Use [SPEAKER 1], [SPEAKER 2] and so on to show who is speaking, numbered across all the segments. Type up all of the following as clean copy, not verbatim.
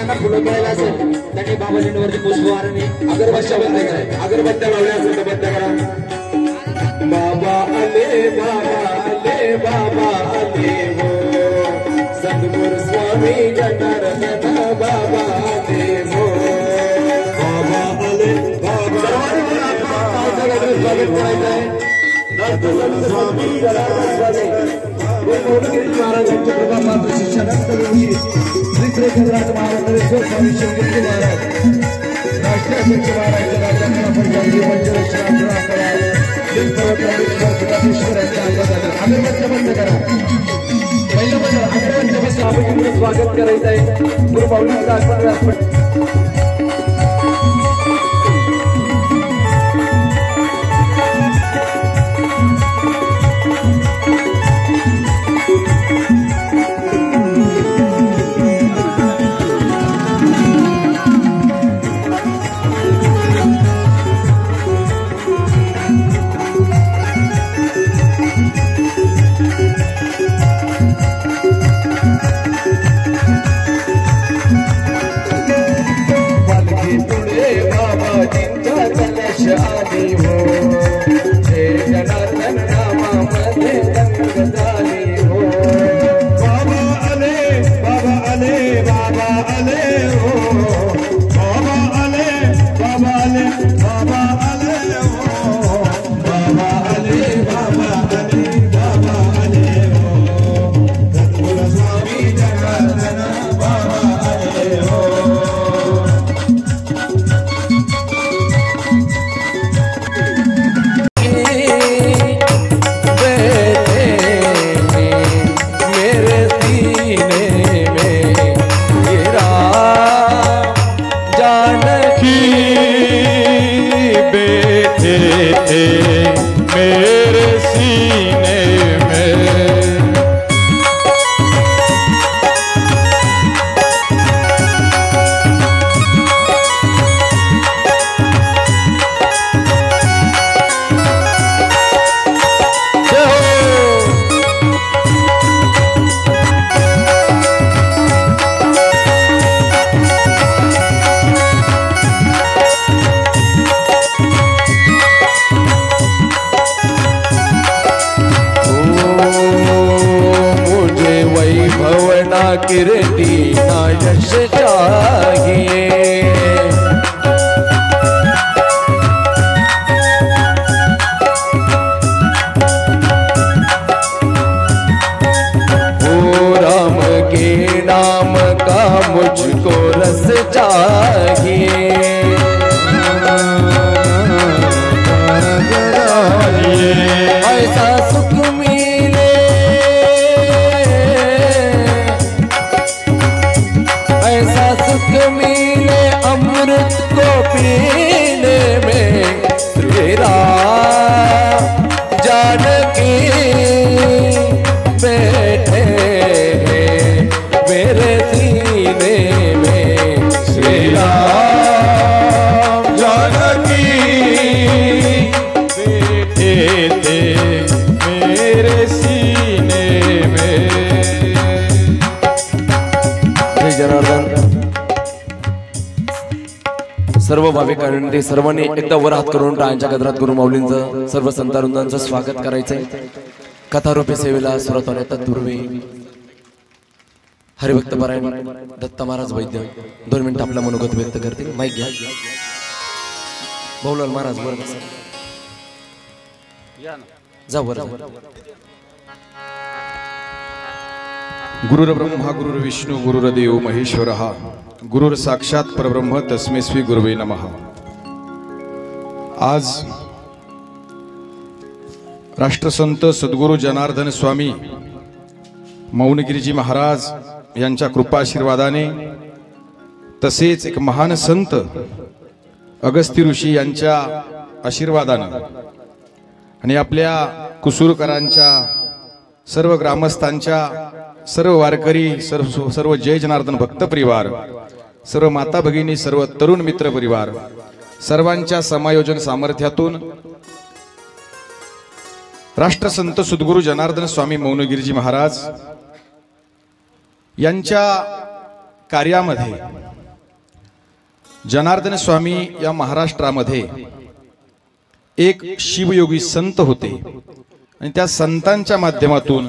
[SPEAKER 1] ज्यांना फुलं मिळायला असेल त्यांनी बाबाजींवरती पुष्पहाराने
[SPEAKER 2] अगरबत्त्या बंद करा, अगरबत्त्या लावल्या असेल तर बंद करा. बाबा आले बाबा आले हो सद्गुरु स्वामी जनार्दन बाबा आले हो. बाबा आले स्वागत करायचं आहे. स्वामी महाराजांच्या प्रभापात्र शिक्षणांतर्गत श्री चंद्राज महाराज स्वामी शिवगिरी महाराज राष्ट्रीय अध्यक्ष महाराज राजांना अगरबत्त्या बंद करा. पहिलं बंद अगरबत्त्या बंद. आपण स्वागत करायचं आहे गुरु माऊलींचं आशीर्वाद.
[SPEAKER 3] कीर्ति ना यश चाहिए. ओ राम के नाम का मुझको रस चाहिए. ऐसा सुख मिले, ऐसा सुख मिले अमृत को पीने में. श्री राम जानकी बैठे मेरे सीने में. श्री राम जानकी बैठे थे मेरे सीने में. जय जनार्दन. सर्व भाविकांनी सर्वांनी एकदा वर हात करून टाळ्यांच्या गजरात गुरु माऊलींचं सर्व संतांचं स्वागत करायचंय. कथारूपी सेवेला सुरुवात होण्या तत्पूर्वी हरिभक्त पारायण दत्ता महाराज वैद्य 2 मिनिटं आपला मनोगत व्यक्त करतील. माईक घ्या. भाऊलाल महाराज वर बसा. जा वर.
[SPEAKER 4] गुरुर ब्रह्मा गुरुर विष्णू गुरुर्देव महेश्वरः गुरुर साक्षात परब्रह्म तस्मै श्री गुरुवे नमः. आज राष्ट्रसंत सद्गुरु जनार्दन स्वामी मौनगिरीजी महाराज यांच्या कृपाशीर्वादाने तसेच एक महान संत अगस्ती ऋषी यांच्या आशीर्वादाने आणि आपल्या कुसूरकरांच्या सर्व ग्रामस्थांच्या सर्व वारकरी सर्व जय जनार्दन भक्त परिवार सर्व माता भगिनी सर्व तरुण मित्र परिवार सर्वांच्या समायोजन सामर्थ्यातून राष्ट्रसंत सद्गुरु जनार्दन स्वामी मौनगिरीजी महाराज यांच्या कार्यामध्ये जनार्दन स्वामी या महाराष्ट्रामध्ये एक शिवयोगी संत होते आणि त्या संतांच्या माध्यमातून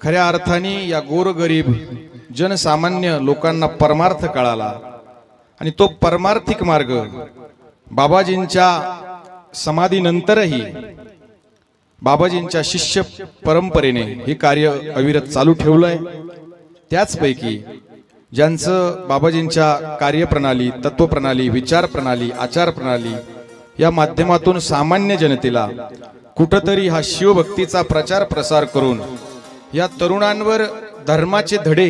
[SPEAKER 4] खऱ्या अर्थाने या गोरगरीब जनसामान्य लोकांना परमार्थ कळाला आणि तो परमार्थिक मार्ग बाबाजींच्या समाधीनंतरही बाबाजींच्या शिष्य परंपरेने हे कार्य अविरत चालू ठेवलंय। त्याचपैकी ज्यांचं बाबाजींच्या कार्यप्रणाली, तत्वप्रणाली, विचार प्रणाली, आचार प्रणाली या माध्यमातून सामान्य जनतेला कुठंतरी हा शिवभक्तीचा प्रचार प्रसार करून या तरुणांवर धर्माचे धडे,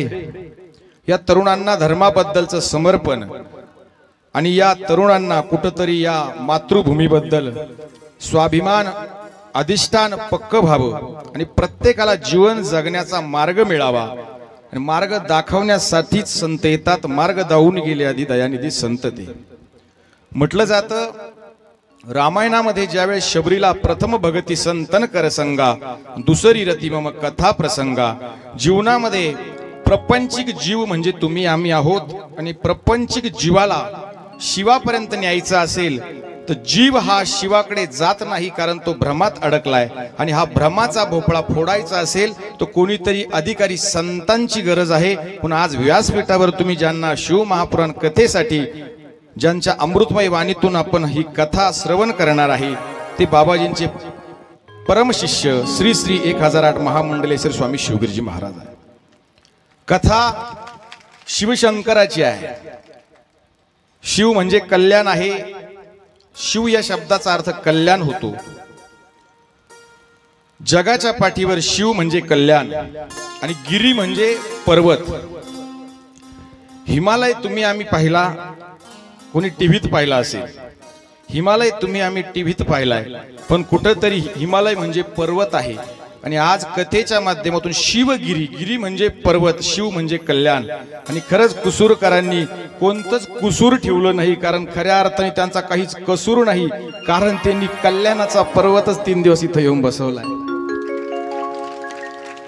[SPEAKER 4] या तरुणांना धर्माबद्दलचं समर्पण आणि या तरुणांना कुठंतरी या मातृभूमीबद्दल स्वाभिमान, अधिष्ठान पक्क व्हावं आणि प्रत्येकाला जीवन जगण्याचा मार्ग मिळावा आणि मार्ग दाखवण्यासाठीच संत येतात। मार्ग दावून गेले आधी दयानिधी संत ते म्हटलं जातं। रामायणामध्ये ज्यावेळेस शबरीला प्रथम भगती संतन करसंगा, दुसरी रती मम कथा प्रसंगा। जीवनामध्ये प्रपंचिक जीव म्हणजे तुम्ही आम्ही आहोत आणि प्रपंचिक जीवाला शिवापर्यंत न्यायचा असेल तर जीव हा शिवाकडे जात नाही, कारण तो भ्रमात अडकलाय आणि हा भ्रमाचा भोपळा फोडायचा असेल तर कोणीतरी अधिकारी संतांची गरज आहे। पण आज व्यासपीठावर तुम्ही ज्यांना शिव महापुराण कथेसाठी ज्यांच्या अमृतमय वाणीतून आपण ही कथा श्रवण करणार आहे ते बाबाजींचे परमशिष्य श्री श्री 1008 महामंडलेश्वर स्वामी शिवगिरीजी महाराज आहे। कथा शिवशंकराची आहे। शिव म्हणजे कल्याण आहे। शिव या शब्दाचा अर्थ कल्याण होतो। जगाच्या पाठीवर शिव म्हणजे कल्याण आणि गिरी म्हणजे पर्वत। हिमालय तुम्ही आम्ही पाहिला, कोणी टीव्हीत पाहिला असेल, हिमालय तुम्ही आम्ही टीव्हीत पाहिलाय, पण कुठंतरी हिमालय म्हणजे पर्वत आहे। आणि आज कथेच्या माध्यमातून शिवगिरी, गिरी म्हणजे पर्वत, शिव म्हणजे कल्याण। आणि खरंच कुसूरकरांनी कोणतंच कुसूर ठेवलं नाही, कारण खऱ्या अर्थाने त्यांचा काहीच कसूर नाही, कारण त्यांनी कल्याणाचा पर्वतच 3 दिवस इथं येऊन बसवलाय।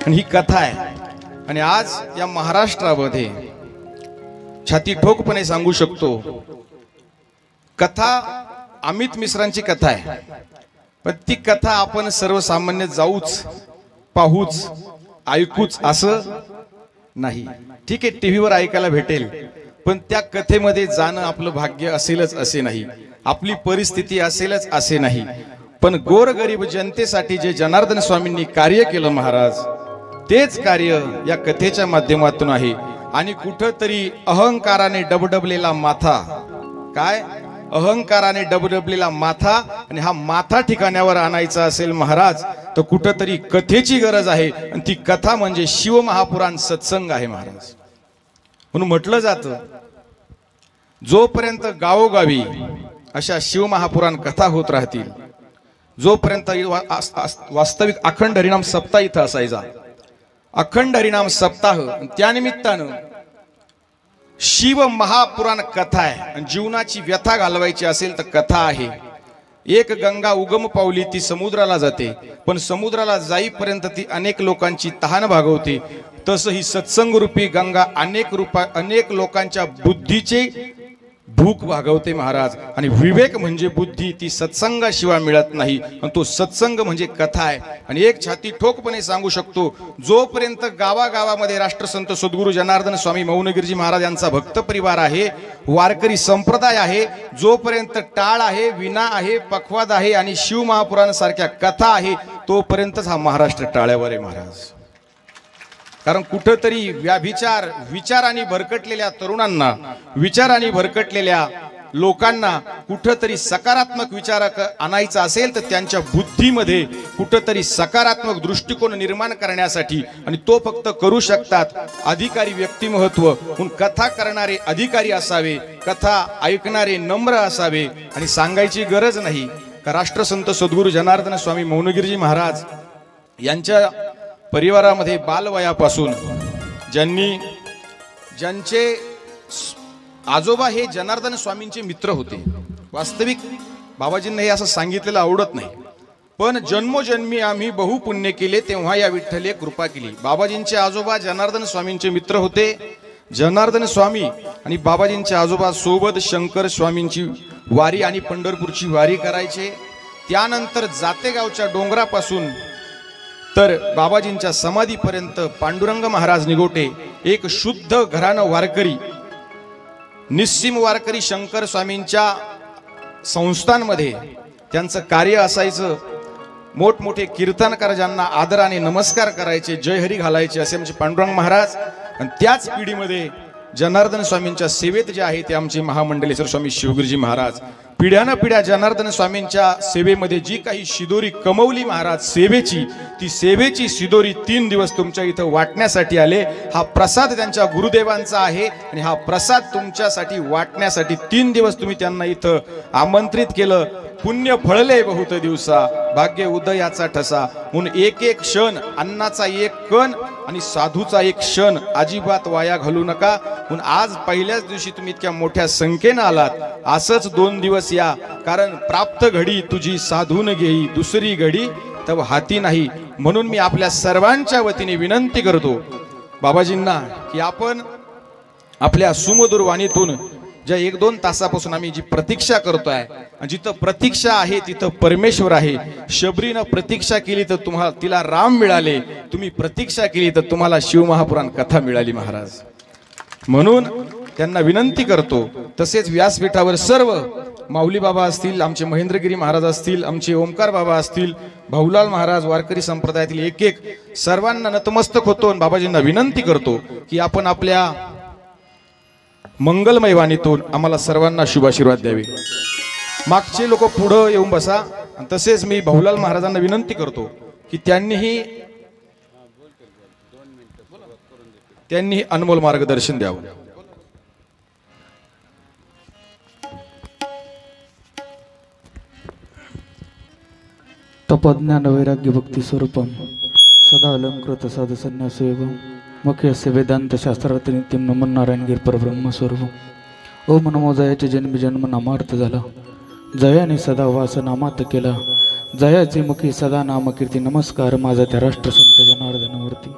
[SPEAKER 4] आणि ही कथा आहे आणि आज या महाराष्ट्रामध्ये छाती ठोकपणे सांगू शकतो, कथा अमित मिश्रांची कथा आहे, पण ती कथा आपण सर्वसामान्य जाऊच, पाहूच, ऐकूच असं नाही। ठीक आहे, टीव्हीवर ऐकायला भेटेल, पण त्या कथेमध्ये जाणं आपलं भाग्य असेलच असे नाही, आपली परिस्थिती असेलच असे नाही। पण गोरगरीब जनतेसाठी जे जनार्दन स्वामींनी कार्य केलं महाराज, तेच कार्य या कथेच्या माध्यमातून आहे। आणि कुठंतरी अहंकाराने डबडबलेला माथा, काय अहंकाराने डबडबलेला माथा, आणि हा माथा ठिकाण्यावर आणायचा असेल महाराज तर कुठंतरी कथेची गरज आहे, आणि ती कथा म्हणजे शिव महापुराण सत्संग आहे महाराज। म्हणून म्हटलं जातं, जोपर्यंत गावोगावी अशा शिव महापुराण कथा होत राहतील, जोपर्यंत वास्तविक अखंड हरिनाम सप्ताह इथं असायचा, अखंड हरिनाम सप्ताह, त्यानिमित्तानं शिव महापुराण कथा आहे। आणि जीवनाची व्यथा घालवायची असेल तर कथा आहे। एक गंगा उगम पावली ती समुद्राला जाते, पण समुद्राला जाईपर्यंत ती अनेक लोकांची तहान भागवते। तसं ही सत्संग रूपी गंगा अनेक लोकांच्या बुद्धीचे भूक भागवते महाराज। आणि विवेक म्हणजे बुद्धी, ती सत्संगाशिवाय मिळत नाही, आणि तो सत्संग म्हणजे कथा आहे। आणि एक छाती ठोकपणे सांगू शकतो, जोपर्यंत गावागावामध्ये राष्ट्रसंत सद्गुरू जनार्दन स्वामी मौनगिरीजी महाराज यांचा भक्त परिवार आहे, वारकरी संप्रदाय आहे, जोपर्यंत टाळ आहे, विना आहे, पखवाद आहे आणि शिव महापुराण सारख्या कथा आहे, तोपर्यंतच हा महाराष्ट्र टाळ्यावर आहे महाराज। कारण कुठंतरी विचारांनी भरकटलेल्या तरुणांना, विचारांनी भरकटलेल्या लोकांना कुठंतरी सकारात्मक विचार आणायचा असेल तर त्यांच्या बुद्धीमध्ये कुठंतरी सकारात्मक दृष्टिकोन निर्माण करण्यासाठी, आणि तो फक्त करू शकतात अधिकारी व्यक्तिमत्व। म्हणून कथा करणारे अधिकारी असावे, कथा ऐकणारे नम्र असावे, आणि सांगायची गरज नाही का राष्ट्रसंत सद्गुरू जनार्दन स्वामी मौनगिरीजी महाराज यांच्या परिवारामध्ये बालवयापासून ज्यांचे आजोबा हे जनार्दन स्वामींचे मित्र होते। वास्तविक बाबाजींना हे असं सांगितलेलं आवडत नाही, पण जन्मोजन्मी आम्ही बहुपुण्य केले तेव्हा या विठ्ठले कृपा केली। बाबाजींचे आजोबा जनार्दन स्वामींचे मित्र होते। जनार्दन स्वामी आणि बाबाजींचे आजोबा सोबत शंकर स्वामींची वारी आणि पंढरपूरची वारी करायचे। त्यानंतर जातेगावच्या डोंगरापासून तर बाबाजींच्या समाधीपर्यंत पांडुरंग महाराज निगोटे एक शुद्ध घराणं वारकरी, निस्सीम वारकरी शंकर स्वामींच्या संस्थांमध्ये त्यांचं कार्य असायचं। मोठमोठे कीर्तनकार ज्यांना आदराने नमस्कार करायचे, जय हरी घालायचे असे आमचे पांडुरंग महाराज। आणि त्याच पिढीमध्ये जनार्दन स्वामींच्या सेवेत जे आहे ते आमचे महामंडलेश्वर स्वामी शिवगिरीजी महाराज। पिढ्यानं पिढ्या जनार्दन स्वामींच्या सेवेमध्ये जी काही शिदोरी कमवली महाराज सेवेची, ती सेवेची शिदोरी 3 दिवस तुमच्या इथं वाटण्यासाठी आले। हा प्रसाद त्यांच्या गुरुदेवांचा आहे आणि हा प्रसाद तुमच्यासाठी वाटण्यासाठी 3 दिवस तुम्ही त्यांना इथं आमंत्रित केलं। पुण्य फळले बहुत दिवसा, भाग्य उदयाचा ठसा। म्हणून एक एक क्षण, अन्नाचा एक कण आणि साधूचा एक क्षण अजिबात वाया घालू नका। म्हणून आज पहिल्याच दिवशी तुम्ही इतक्या मोठ्या संख्येने आलात, असंच 2 दिवस या, कारण प्राप्त घडी तुझी साधून घेई, दुसरी घडी तव हाती नाही। म्हणून मी आपल्या सर्वांच्या वतीने विनंती करतो बाबाजींना की आपण आपल्या सुमधुर वाणीतून ज्या 1-2 तासापासून आम्ही जी प्रतीक्षा करतोय, जिथं प्रतीक्षा आहे तिथं परमेश्वर आहे। शबरीनं प्रतीक्षा केली तर तुम्हाला तिला राम मिळाले, तुम्ही प्रतीक्षा केली तर तुम्हाला शिवमहापुराण कथा मिळाली महाराज। म्हणून त्यांना विनंती करतो। तसेच व्यासपीठावर सर्व माऊली बाबा असतील, आमचे महेंद्रगिरी महाराज असतील, आमचे ओमकार बाबा असतील, भाऊलाल महाराज, वारकरी संप्रदायातील एक एक सर्वांना नतमस्तक होतो आणि बाबाजींना विनंती करतो की आपण आपल्या मंगलमय वाणीतून आम्हाला सर्वांना शुभाशीर्वाद द्यावे। मागचे लोक पुढे येऊन बसा। आणि तसेच मी भाऊलाल महाराजांना विनंती करतो की त्यांनीही अनमोल मार्गदर्शन द्यावं।
[SPEAKER 5] तपज्ञान वैराग्य भक्ती स्वरूपम सदा अलंकृत साधु संन्यासयोगम मुख्यस्य वेदांत शास्त्रार्थ नित्यम नमन नारायण गिर परब्रह्म स्वरूप। ओम नमो जयाचे जन्म जन्म नामार्थ झाला, जयाने सदा वास नामात केला, जयाचे मुखी सदा नाम कीर्ती। नमस्कार माझा त्या राष्ट्रसंत जनार्दनमूर्ती।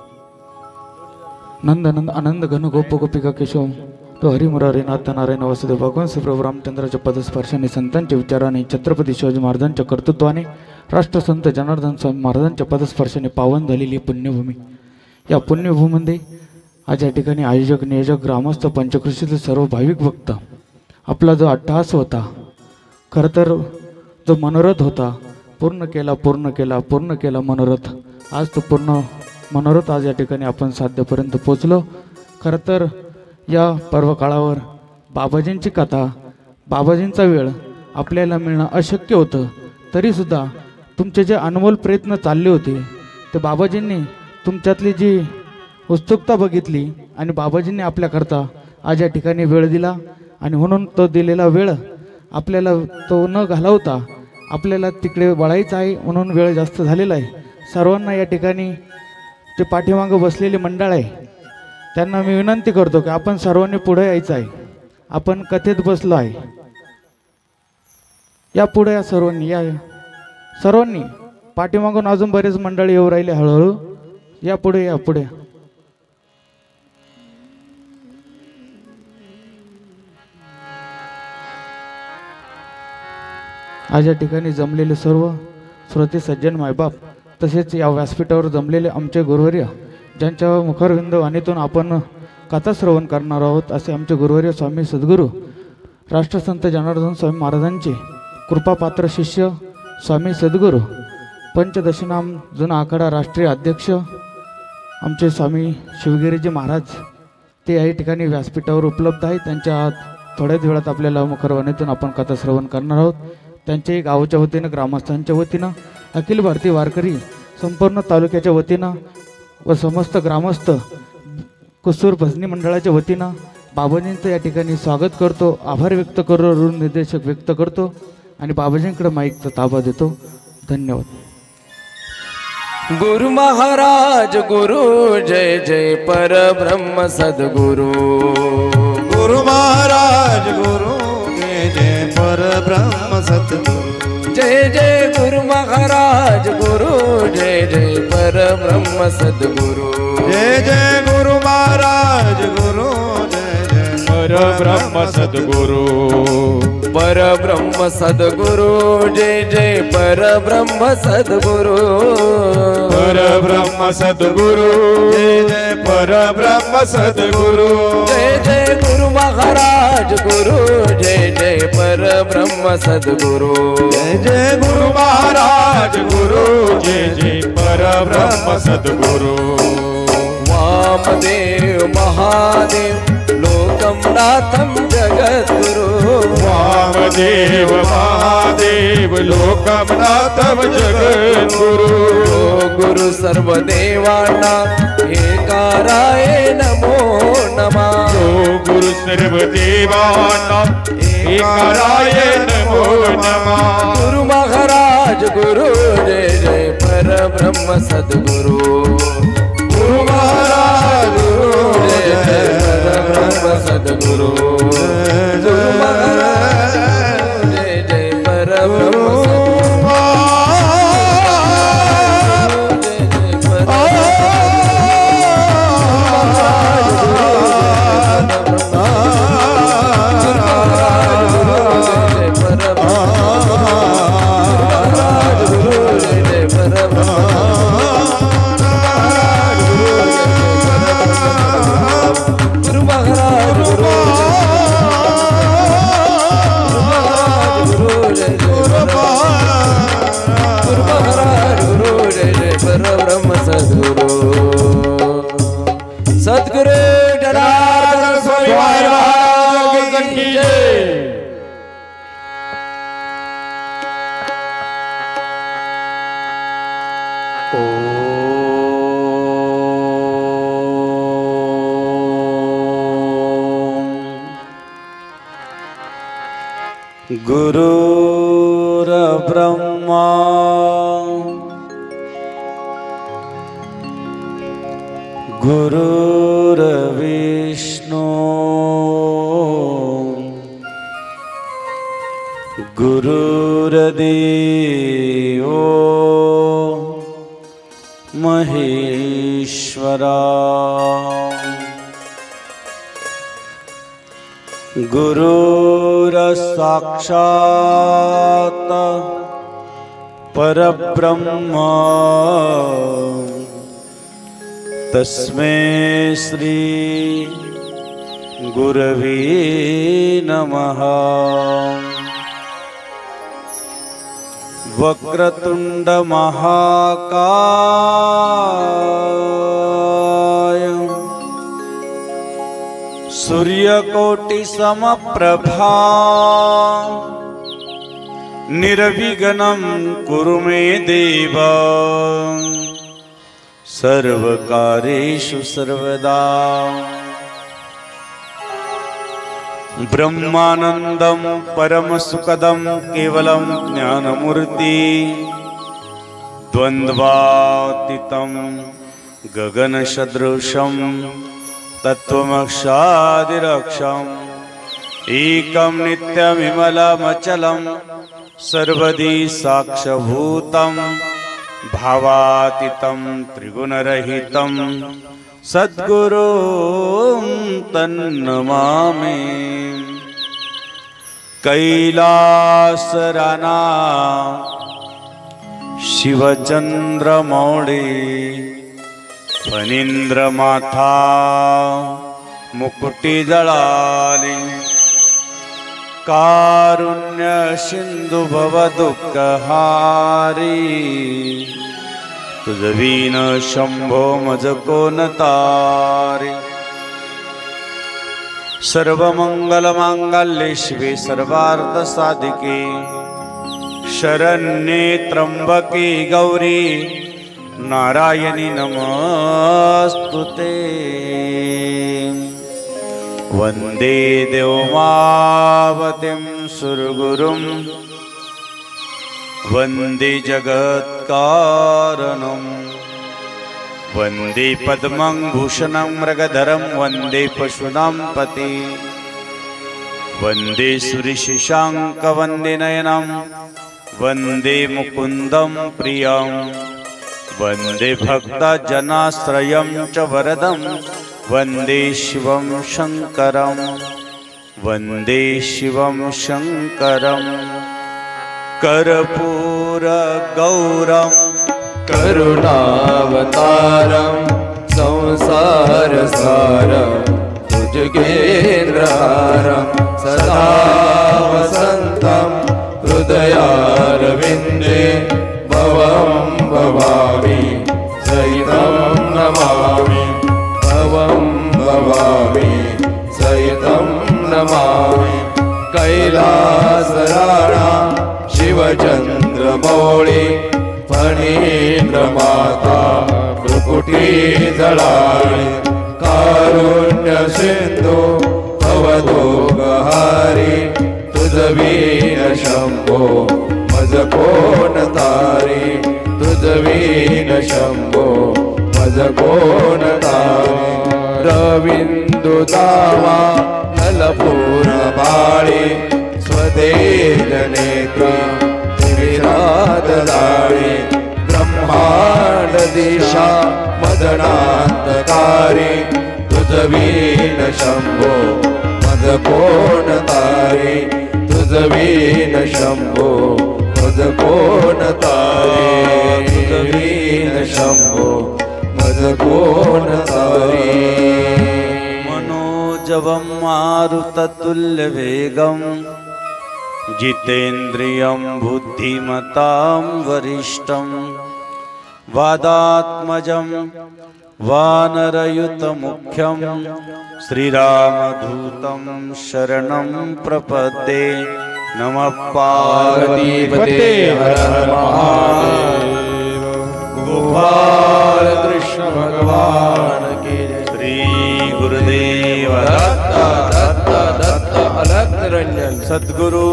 [SPEAKER 5] नंदनंद आनंद घन गोप गोपिका केशव तो हरिमुरारी नाथ नारायण वासुदेव भगवान श्री प्रभू रामचंद्राच्या पदस्पर्शाने संतांच्या विचाराने छत्रपती शिवाजी महाराजांच्या कर्तृत्वाने राष्ट्रसंत जनार्दन स्वामी महाराजांच्या पदस्पर्शाने पावन झालेली पुण्यभूमी। या पुण्यभूमीमध्ये आज या ठिकाणी आयोजक नियोजक ग्रामस्थ पंचकृषीतील सर्व भाविक भक्त आपला जो अट्टहास होता, खरं तर जो मनोरथ होता पूर्ण केला मनोरथ। आज तो पूर्ण मनोरथ आज या ठिकाणी आपण साध्यपर्यंत पोचलो। खरं तर या पर्व काळावर बाबाजींची कथा, बाबाजींचा वेळ आपल्याला मिळणं अशक्य होतं, तरीसुद्धा तुमचे जे अनमोल प्रयत्न चालले होते ते बाबाजींनी तुमच्यातली जी उत्सुकता बघितली आणि बाबाजींनी आपल्याकरता आज या ठिकाणी वेळ दिला। आणि म्हणून तो दिलेला वेळ आपल्याला तो न घालवता आपल्याला तिकडे वळायचं आहे, म्हणून वेळ जास्त झालेला आहे। सर्वांना या ठिकाणी जे पाठीमागं बसलेले मंडळ आहे त्यांना मी विनंती करतो की आपण सर्वांनी पुढे यायचं आहे। आपण कथेत बसलो आहे, या पुढे या सर्वांनी पाठीमागून अजून बरेच मंडळी येऊ राहिले हळूहळू, या पुढे। आज या ठिकाणी जमलेले सर्व श्रोते सज्जन मायबाप तसेच या व्यासपीठावर जमलेले आमचे गुरुवर्य ज्यांच्या मुखारविंद वाणीतून आपण कथा श्रवण करणार आहोत, असे आमचे गुरुवर्य स्वामी सद्गुरू राष्ट्रसंत जनार्दन स्वामी महाराजांचे कृपापात्र शिष्य स्वामी सद्गुरू पंचदशनाम जुना आखाडा राष्ट्रीय अध्यक्ष आमचे स्वामी शिवगिरीजी महाराज, ते या ठिकाणी व्यासपीठावर उपलब्ध आहेत। त्यांच्या थोड्याच वेळात आपल्याला मुखारवाणीतून आपण कथा श्रवण करणार आहोत। त्यांचे गावाच्या वतीनं, ग्रामस्थांच्या वतीनं, अखिल भारतीय वारकरी संपूर्ण तालुक्याच्या वतीनं व समस्त ग्रामस्थ कुसूर भजनी मंडळाच्या वतीनं बाबाजींचं या ठिकाणी स्वागत करतो, आभार व्यक्त करतो, ऋण निर्देशक व्यक्त करतो आणि बाबाजींकडे माईकचा ताबा देतो। धन्यवाद।
[SPEAKER 3] गुरु महाराज गुरु जय जय परब्रह्म सद्गुरु।
[SPEAKER 6] गुरु महाराज गुरु जय जय परब्रह्म सद्गुरु।
[SPEAKER 3] जय जय गुरु महाराज गुरु जय जय परब्रह्म सद्गुरु।
[SPEAKER 6] जय जय गुरु महाराज गुरु जय जय परब्रह्म सद्गुरु
[SPEAKER 3] परब्रह्म सद्गुरु जय जय परब्रह्म सद्गुरु
[SPEAKER 6] परब्रह्म सद्गुरु जय जय परब्रह्म सद्गुरु
[SPEAKER 3] जय जय गुरु महाराज गुरु जय जय परब्रह्म सद्गुरु
[SPEAKER 6] जय जय गुरु महाराज गुरु जय जय परब्रह्म सद्गुरु
[SPEAKER 3] वामदेव महादेव लोकम नाथम जगद्गुरु
[SPEAKER 6] वामदेव महादेव लोकमनाथम जगद्गुरु
[SPEAKER 3] गुरु सर्वदेवांना एकाराय नमो नमः
[SPEAKER 6] गुरु सर्वदेवानां एकाराय नमो नमः
[SPEAKER 3] गुरु महाराज गुरु जय जय परब्रह्म सद्गुरु
[SPEAKER 6] गुरु महाराज गुरु
[SPEAKER 3] जय जय परब्रह्म सद्गुरु गुरु महाराज जय जय परब्रह्म सद्गुरु जनार्दन स्वामी महाराज की जय।
[SPEAKER 6] गुरुर्ब्रह्मा गुरुर्विष्णु गुरुर्देवो महेश्वरा गुरुर्साक्षात् परब्रह्म तस्मै श्री गुरवे नमः वक्रतुंड महाकाय सूर्यकोटि समप्रभा निर्विघ्नं कुरु मे देव सर्वकारेषु सर्वदा ब्रह्मानंदं परमसुखदं केवलं ज्ञानमूर्ति द्वन्द्वातीतं गगनसदृशं तत्त्वमक्षादिरक्षम् एकं नित्यविमलमचलं सर्वदी साक्षभूतं भावातीतं त्रिगुणरहितं सद्गुरुं तन्नमामि कैलासराना शिवचन्द्रमौळी फणीन्द्रमाथा मुकुटिदळाली कारुण्य सिंधु भवदुःखहारी तुझवीन शंभो मज कोण तारी सर्वमंगलमांगल्ये शिवे सर्वार्थसाधिके शरण्ये त्र्यंबके गौरी नारायणी नमस्तुते वंदे देवमावतीं सुरगुरुं वंदे जगत्कारणं वंदे पद्मं भूषणं मृगधरं वंदे पशूनां पति वंदे सूर्यशशाङ्कवन्दे नयनं वंदे मुकुन्दं प्रियं वंदे भक्तजनाश्रयं च वरदं वंदे शिवं शङ्करं वन्दे शिवं शङ्करं कर्पूरगौरं
[SPEAKER 3] करुणावतारं संसारसारं भुजगेन्द्रहारं सदा वसन्तं हृदयारविन्दे भवं भवामि सहितं नमामि भवं भवामि सहितं नमामि कैलासराणा शिवचन्द्रमौळि फणीन्द्रमाता भ्रुकुटी जलाळि कारुण्य सिन्धु भवदोगहारी तुझवीन शंभो मज कोण तारी तुझवीन शंभो मज कोण तारी रविंदु दावा नलपूर्णबाळी स्वदेज नेत्री त्रिविरातदाळी ब्रह्मांड दिशा मदनांतकारी तुझवीन शंभो मज कोण तारी तुझवीन शंभो मज कोण तारी तुझवीन शंभो मज कोण तारी
[SPEAKER 6] मनोजवं मारुततुल्यवेगं जितेन्द्रियं बुद्धिमतां वरिष्ठं वादात्मजं वानरयुतमुख्यं श्रीरामदूतं शरणं प्रपद्ये नमः पार्वतीपते हर हर महादेव गोपाल कृष्ण भगवान की जय। श्री गुरुदेव दत्त दत्त दत्त अलग निरंजन सद्गुरु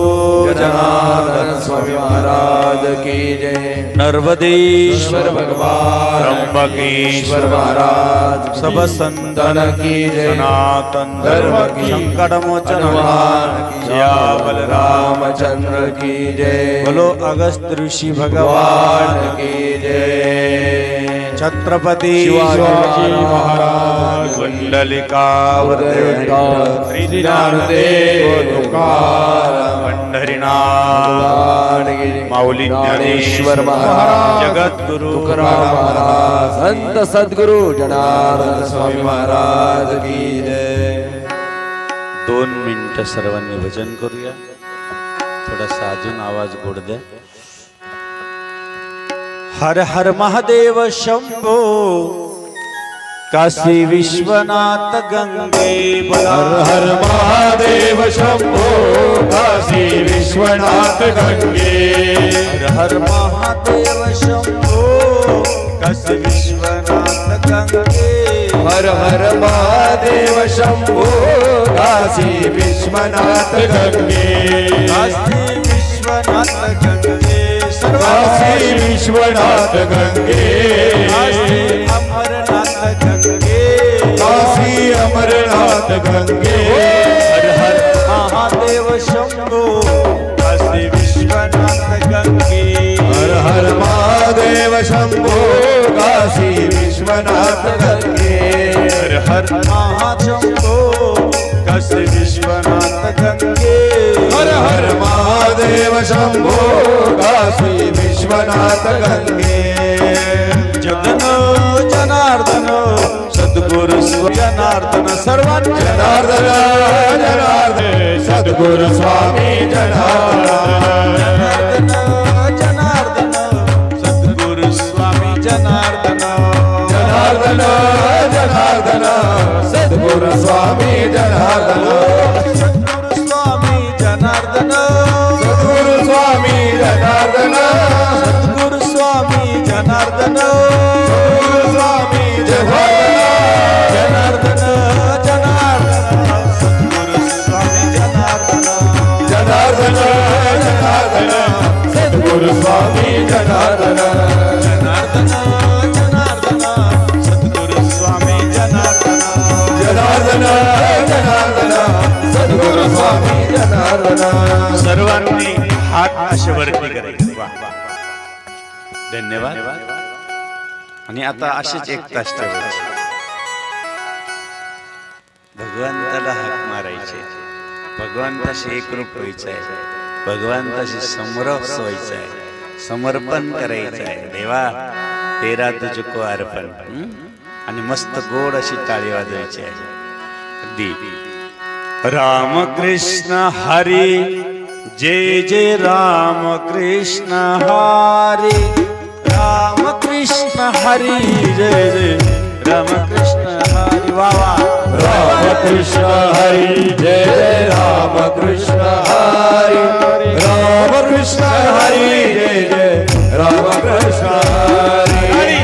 [SPEAKER 6] जनार्दन स्वामी महाराज की जय। नर्मदेश्वर भगवान त्र्यंबकेश्वर महाराज सब संतन की जय। सनातन धर्म की संकट मोचन हनुमान सियावर रामचंद्र की जय। बोलो अगस्त ऋषि भगवान की जय। छत्रपति शिवाजी महाराज कुंडलिकावृत श्री ज्ञानदेव तुकाराम पंढरीनाथ माऊली ज्ञानेश्वर महाराज जगद्गुरु तुकाराम महाराज संत सद्गुरु जनार्दन स्वामी महाराज की जय। 2 मिनिटं सर्वांनी भजन करूया। थोडासा अजून आवाज गोड द्या। हर हर महादेव शंभो काशी विश्वनाथ गंगे। हर हर महादेव शंभो काशी विश्वनाथ गंगे। हर हर महादेव शंभो काशी विश्वनाथ गंगे। हर हर महादेव शंभो काशी विश्वनाथ गंगे। काशी विश्वनाथ गंगे काशी विश्वनाथ गंगे। काशी अमरनाथ गंगे काशी अमरनाथ गंगे। हर हर महादेव शंभो काशी विश्वनाथ गंगे। हर हर महादेव शंभो काशी विश्वनाथ गंगे। हर हर महाशंभो काशी विश्वनाथ गंगे। हर हर महादेव शंभो काशी विश्वनाथ गंगे। जगन जनार्दन सद्गुरु जनार्दन सर्वांना जनार्दन जनार्दन सद्गुरु स्वामी जनार्दन जनार्दन सद्गुरु स्वामी जनार्दन जनार्दन जनार्दन सद्गुरु स्वामी जनार्दन सद्गुरु स्वामी जनार्दन सद्गुरु स्वामी जनार्दन सद्गुरु स्वामी जनार्दन सद्गुरु स्वामी जनार्दन जनार्दन सद्गुरु स्वामी जनार्दन जनार्दन जनार्दन सद्गुरु स्वामी जनार्दन जनार्दन जनार्दन सद्गुरु स्वामी जनार्दन जनार्दन जनार्दन सद्गुरु स्वामी जनार्दन। सर्वांनी हात असे वरती करायचे। धन्यवाद। आणि आता असेच 1 तास ठेवायचे। भगवंताला हाक मारायचे। भगवंताशी एकरूप व्हायचं आहे, भगवंताशी समरस व्हायचं आहे, समर्पण करायचं आहे. देवा तेरा तुझको अर्पण. आणि मस्त गोड अशी टाळी वाजवायची आहे. अगदी राम कृष्ण हरी जय जय राम कृष्ण हरी, राम कृष्ण हरी जय जय राम कृष्ण हरी. वा वा.
[SPEAKER 2] राम कृष्ण हरी जय जय राम कृष्ण हरी, राम कृष्ण हरी जय जय राम कृष्ण हरी.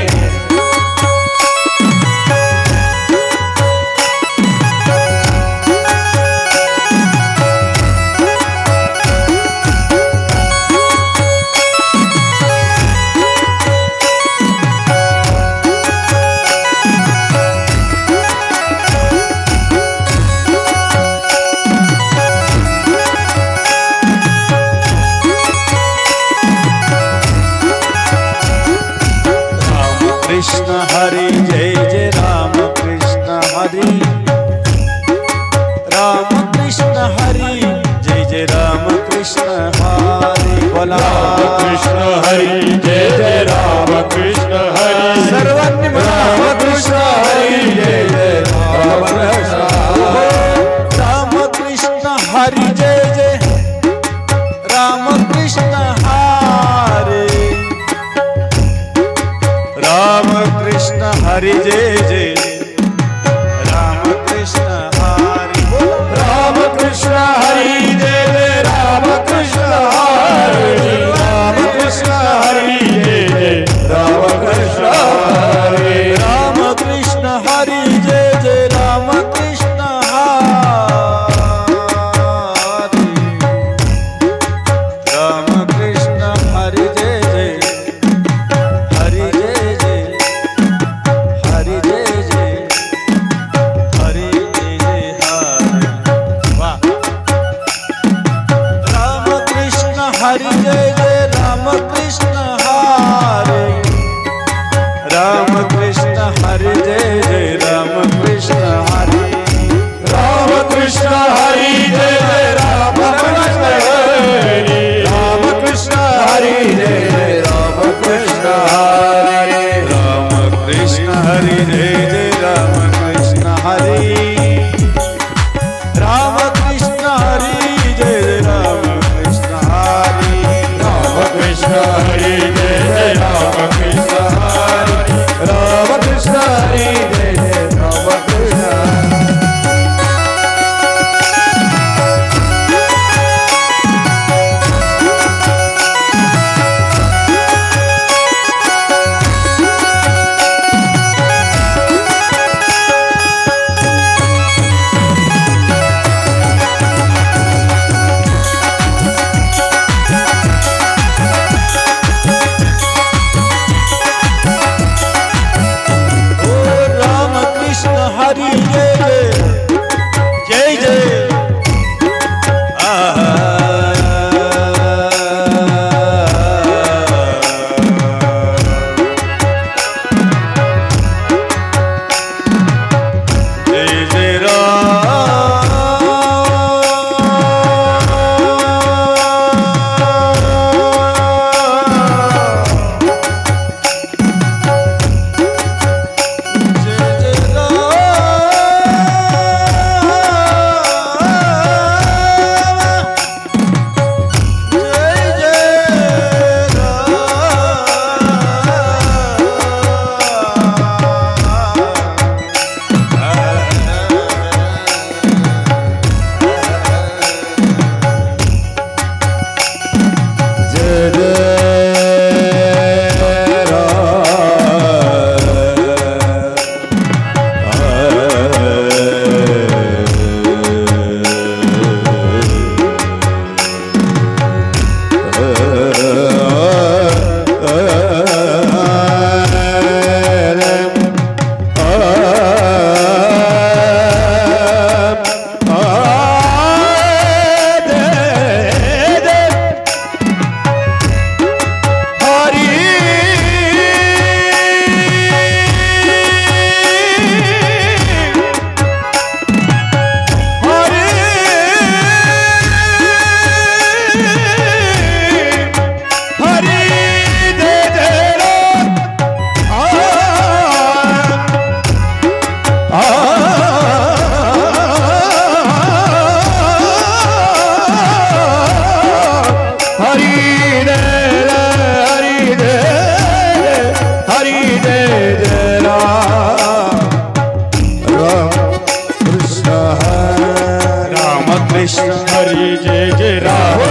[SPEAKER 6] कृष्ण हरी जय जय राम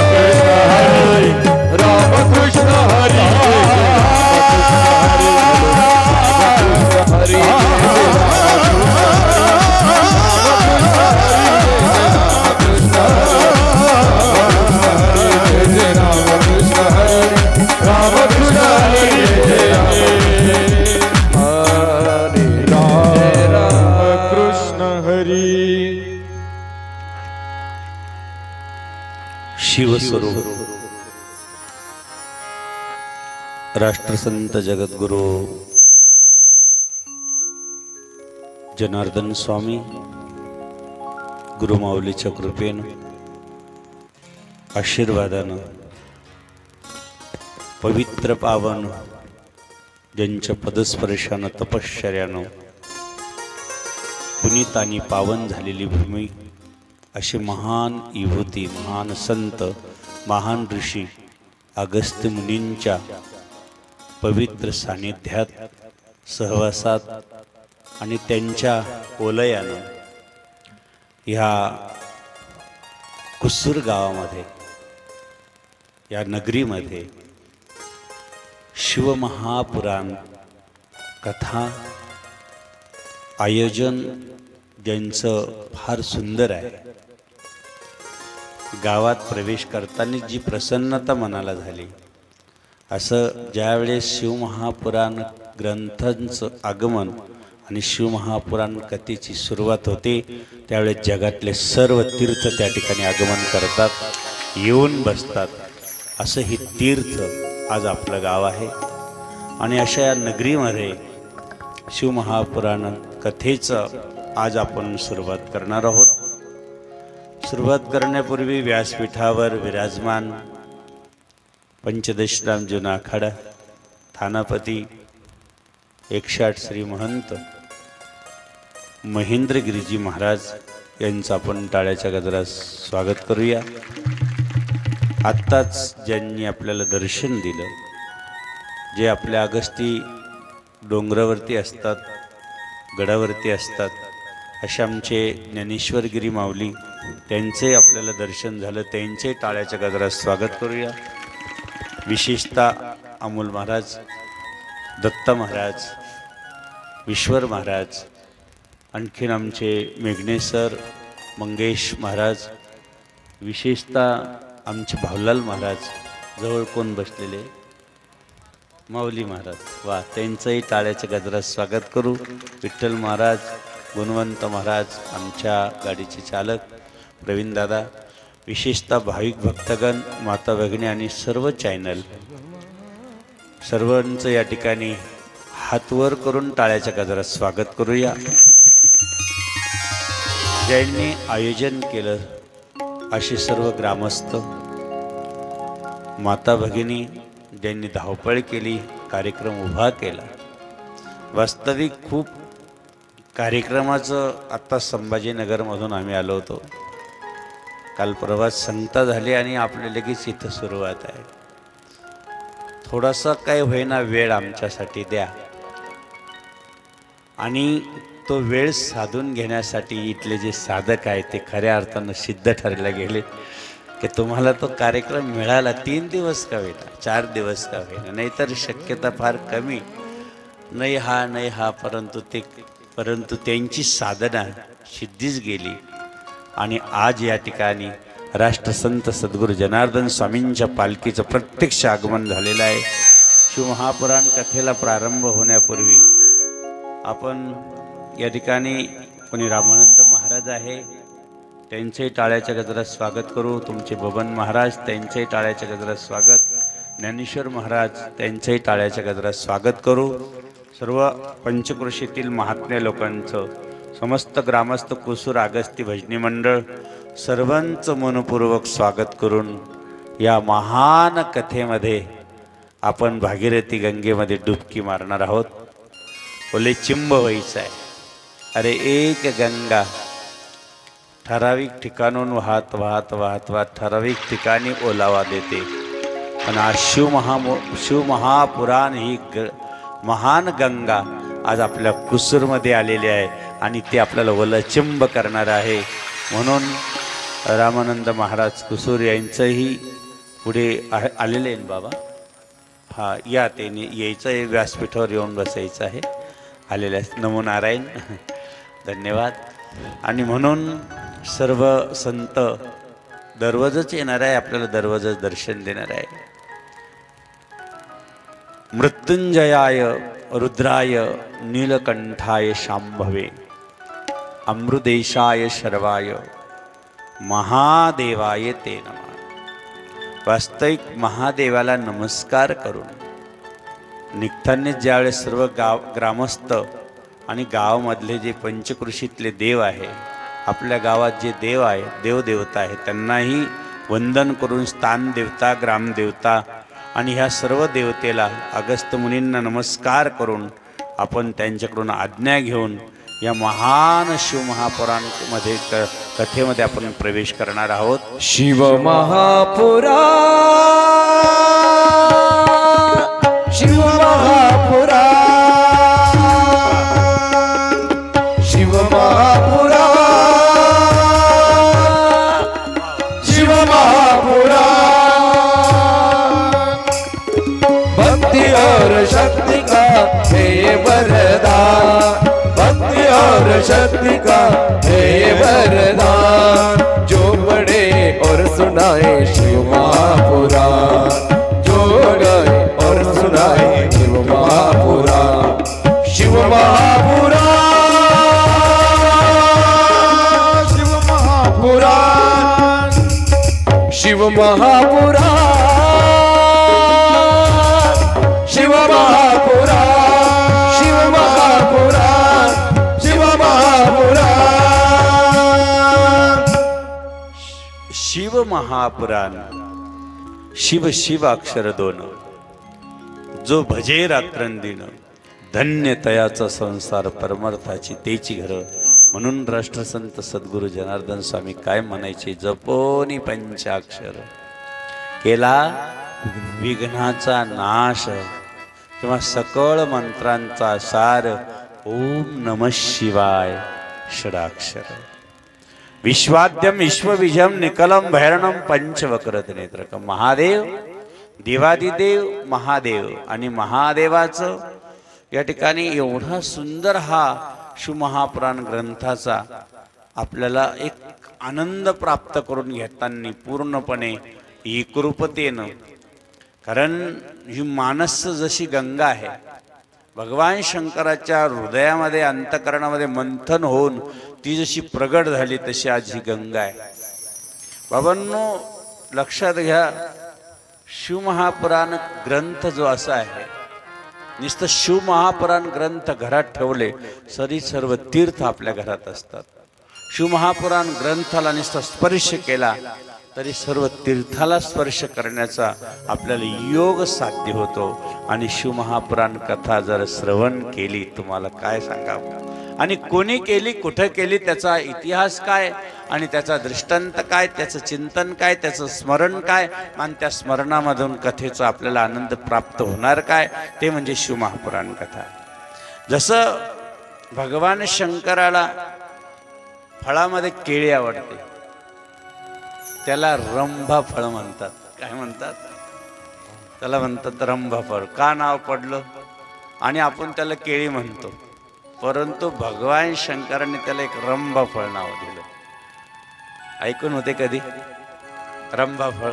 [SPEAKER 6] कृष्ण हरी राम कृष्ण हरी हरी शिवस्वरूप राष्ट्रसंत जगद्गुरु जनार्दन स्वामी गुरुमाऊलीच्या कृपेनं आशीर्वादानं पवित्र पावन ज्यांच्या पदस्पर्शानं तपश्चर्यानं पुनीत आणि पावन झालेली भूमी असे महान विभूती महान संत महान ऋषी अगस्त्य मुनींच्या पवित्र सानिध्यात सहवासात आणि त्यांच्या ओलयानं ह्या कुसूर गावामध्ये या नगरीमध्ये शिवमहापुराण कथा आयोजन ज्यांचं फार सुंदर आहे. गावात प्रवेश करताना जी प्रसन्नता मनाला झाली, असं ज्यावेळेस शिवमहापुराण ग्रंथांचं आगमन आणि शिवमहापुराण कथेची सुरुवात होते त्यावेळेस जगातले सर्व तीर्थ त्या ठिकाणी आगमन करतात, येऊन बसतात. असं हे तीर्थ आज आपलं गाव आहे. आणि अशा या नगरीमध्ये शिवमहापुराण कथेचं आज आपण सुरुवात करणार आहोत. सुरुवात करण्यापूर्वी व्यासपीठावर विराजमान पंचदशराम जुना आखाडा थानापती 108 श्री महंत महेंद्रगिरीजी महाराज यांचं आपण टाळ्याच्या गजरात स्वागत करूया. आत्ताच ज्यांनी आपल्याला दर्शन दिलं, जे आपल्या अगस्ती डोंगरावरती असतात, गडावरती असतात, असे आमचे ज्ञानेश्वरगिरी माऊली त्यांचे आपल्याला दर्शन झालं, त्यांचे टाळ्याच्या गजरात स्वागत करूया. विशेषतः अमोल महाराज, दत्ता महाराज, विश्वर महाराज, आणखीन आमचे मेघने सर, मंगेश महाराज, विशेषतः आमचे भावलाल महाराज, जवळ कोण बसलेले माऊली महाराज, वा त्यांचंही टाळ्याच्या गजरात स्वागत करू. विठ्ठल महाराज, गुणवंत महाराज, आमच्या गाडीचे चालक प्रवीण दादा, विशेषतः भाविक भक्तगण, माता भगिनी आणि सर्व चॅनल सर्वांचं या ठिकाणी हात वर करून टाळ्याच्या गजरात स्वागत करूया. ज्यांनी आयोजन केलं असे सर्व ग्रामस्थ, माता भगिनी ज्यांनी धावपळ केली, कार्यक्रम उभा केला. वास्तविक खूप कार्यक्रमाचं आत्ता संभाजीनगरमधून आम्ही आलो होतो. काल प्रवास संगता झाली आणि आपल्या लगेच इथं सुरुवात आहे. थोडासा काय होईना वेळ आमच्यासाठी द्या, आणि तो वेळ साधून घेण्यासाठी इथले जे साधक आहेत ते खऱ्या अर्थानं सिद्ध ठरायला गेले की तुम्हाला तो कार्यक्रम मिळाला 3 दिवस का होईना, 4 दिवस का होईना, नाहीतर शक्यता फार कमी. नाही हा परंतु त्यांची साधना सिद्धीच गेली. आणि आज या ठिकाणी राष्ट्रसंत सद्गुरू जनार्दन स्वामींच्या पालखीचं प्रत्यक्ष आगमन झालेलं आहे. शिवमहापुराण कथेला प्रारंभ होण्यापूर्वी आपण या ठिकाणी कोणी रामानंद महाराज आहे त्यांचे टाळ्याच्या गजरात स्वागत करू. तुमचे बबन महाराज, त्यांचे टाळ्याच्या गजरात स्वागत. ज्ञानेश्वर महाराज, त्यांचे टाळ्याच्या गजरात स्वागत करू. सर्व पंचक्रोशीतील महात्म्य लोकांचं, समस्त ग्रामस्थ कुसूर अगस्ती भजनी मंडळ सर्वांचं मनपूर्वक स्वागत करून या महान कथेमध्ये आपण भागीरथी गंगेमध्ये डुबकी मारणार आहोत. ओले चिंब व्हायचं आहे. अरे एक गंगा ठराविक ठिकाणून वाहत वाहत वाहत वाहत ठराविक ठिकाणी ओलावा देते. पण आज शिवमहापुराण ही महान गंगा आज आपल्या कुसूरमध्ये आलेली आहे आणि ते आपल्याला ओलचिंब करणार आहे. म्हणून
[SPEAKER 7] रामानंद महाराज कुसूर यांचंही पुढे आलेले आहे बाबा. हा या त्यांनी यायचं आहे, व्यासपीठावर येऊन बसायचं आहे. आलेल्या नमो नारायण. धन्यवाद. आणि म्हणून सर्व संत दररोजच येणार आहे, आपल्याला दररोजच दर्शन देणार आहे. मृत्युंजयाय रुद्राय नीलकंठाय शांभवे अमृदेशाय शर्वाय महादेवाय ते नमः. वास्तविक महादेवाला नमस्कार करून निघताना ज्यावेळेस सर्व ग्रामस्थ आणि गावामधले जे पंचकृषीतले देव आहे, आपल्या गावात जे देव आहे, देवदेवता आहे, त्यांनाही वंदन करून स्थान देवता, ग्रामदेवता आणि ह्या सर्व देवतेला अगस्त्य मुनींना नमस्कार करून आपण त्यांच्याकडून आज्ञा घेऊन या महान शिवमहापुराणमध्ये कथेमध्ये आपण प्रवेश करणार आहोत.
[SPEAKER 3] शिव महापुराण, शिव महापुराण, शिव महापुराण, शिव महापुराण. भक्ति और शक्ति का हे वरदान, भक्ति और शक्ति का हे वरदान. जो पढ़े और सुनाए शिव महापुराण, जो गाए और सुनाए शिव महापुराण. शिव महापुराण, शिव महापुराण, शिव महापुराण, शिव महापुराण, शिव महापुराण, शिव महापुराण.
[SPEAKER 7] शिव महापुराण. शिव शिव अक्षर दोन, जो भजे रात्रंदिन, धन्य तयाचा संसार परमार्थाची तेची घर. म्हणून राष्ट्रसंत सद्गुरू जनार्दन स्वामी काय म्हणायचे, जपोनी पंचाक्षर केला विघ्नाचा नाश, किंवा सकळ मंत्रांचा सार ओम नमः शिवाय षडाक्षर. विश्वाद्यम विश्वविजम निकलम भैरणम पंचवक्रत नेत्रकम. महादेव, देवादिदेव महादेव. आणि महादेवाचं या ठिकाणी एवढा सुंदर हा शिवमहापुराण ग्रंथाचा आपल्याला एक आनंद प्राप्त करून घेताना पूर्णपणे एकरूपतेनं. कारण ही मानस जशी गंगा आहे, भगवान शंकराच्या हृदयामध्ये अंतकरणामध्ये मंथन होऊन ती जशी प्रगट झाली तशी आज ही गंगा आहे. बाबांनो लक्षात घ्या, शिवमहापुराण ग्रंथ जो असा आहे, नुसतं शिवमहापुराण ग्रंथ घरात ठेवले सरी सर्व तीर्थ आपल्या घरात असतात. शिवमहापुराण ग्रंथाला नुसता स्पर्श केला तरी सर्व तीर्थाला स्पर्श करण्याचा आपल्याला योग साध्य होतो. आणि शिवमहापुराण कथा जर श्रवण केली, तुम्हाला काय सांगावं, आणि कोणी केली, कुठं केली, त्याचा इतिहास काय आणि त्याचा दृष्टांत काय, त्याचं चिंतन काय, त्याचं स्मरण काय, आणि त्या स्मरणामधून कथेचा आपल्याला आनंद प्राप्त होणार काय, ते म्हणजे शिवमहापुराण कथा. जसं भगवान शंकराला फळामध्ये केळी आवडते, त्याला रंभा फळ म्हणतात. काय म्हणतात त्याला? म्हणतात रंभा फळ. का नाव पडलं? आणि आपण त्याला केळी म्हणतो, परंतु भगवान शंकरांनी त्याला एक रंभा फळ नाव दिलं. ऐकून होते कधी रंभा फळ?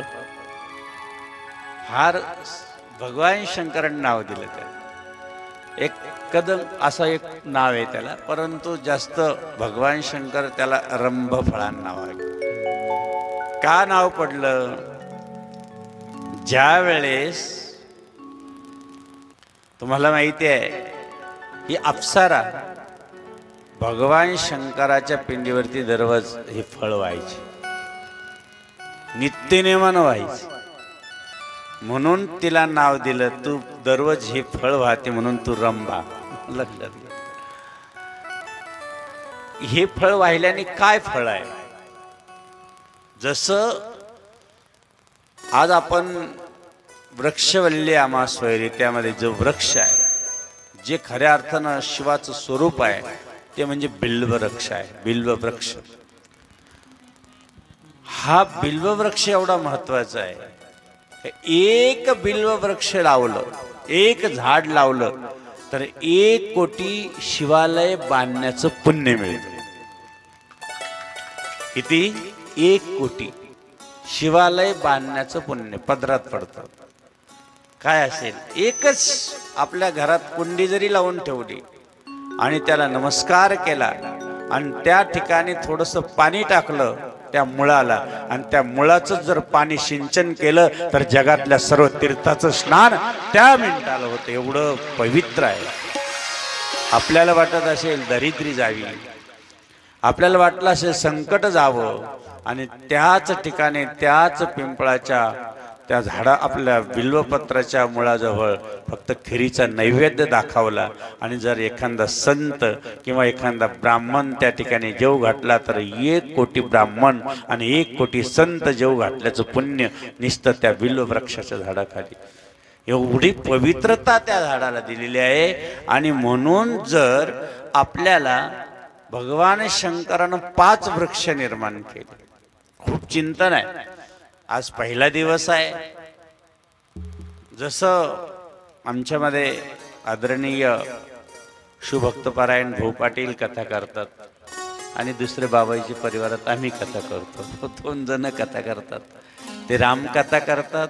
[SPEAKER 7] फार भगवान शंकरांनी नाव दिलं त्याला. एक कदम असं एक नाव आहे त्याला, परंतु जास्त भगवान शंकर त्याला रंभ फळांना नाव आहे. का नाव पडलं? ज्या वेळेस तुम्हाला माहिती आहे ही अप्सरा भगवान शंकराच्या पिंडीवरती दररोज हे फळ व्हायचे, नित्यनेमानं व्हायचे, म्हणून तिला नाव दिलं, तू दररोज हे फळ वाहते म्हणून तू रंभा. लक्षात घ्या, हे फळ वाहिल्याने काय फळ आहे? जसं आज आपण वृक्षवल्ली आमास्वैरी, त्यामध्ये जो वृक्ष आहे, जे खऱ्या अर्थानं शिवाचं स्वरूप आहे, ते म्हणजे बिल्व वृक्ष आहे. बिल्व वृक्ष हा बिल्ववृक्ष एवढा महत्वाचा आहे. एक बिल्ववृक्ष लावलं, एक झाड लावलं तर 1 कोटी शिवालय बांधण्याचं पुण्य मिळतं. किती? 1 कोटी शिवालय बांधण्याचं पुण्य पदरात पडतं. काय असेल? एकच आपल्या घरात कुंडी जरी लावून ठेवली आणि त्याला नमस्कार केला आणि त्या ठिकाणी थोडंसं पाणी टाकलं त्या मुळाला आणि त्या मुळाचं जर पाणी सिंचन केलं तर जगातल्या सर्व तीर्थाचं स्नान त्या मिनिटाला होतं. एवढं पवित्र आहे. आपल्याला वाटत असेल दरिद्री जावी, आपल्याला वाटलं असेल संकट जावं आणि त्याच ठिकाणी त्याच पिंपळाच्या त्या झाडा आपल्या बिल्वपत्राच्या मुळाजवळ फक्त खिरीचा नैवेद्य दाखवला आणि जर एखादा संत किंवा एखादा ब्राह्मण त्या ठिकाणी जेव घातला तर 1 कोटी ब्राह्मण आणि 1 कोटी संत जेव घातल्याचं पुण्य नुसतं त्या बिल्ववृक्षाच्या झाडाखाली. एवढी पवित्रता त्या झाडाला दिलेली आहे. आणि म्हणून जर आपल्याला भगवान शंकरानं 5 वृक्ष निर्माण केले. खूप चिंतन आहे. आज पहिला दिवस आहे. जसं आमच्यामध्ये आदरणीय शिवभक्तपरायण भाऊ पाटील कथा करतात आणि दुसरे बाबाजी परिवारात आम्ही कथा करतो. 2 जण कथा करतात. ते रामकथा करतात,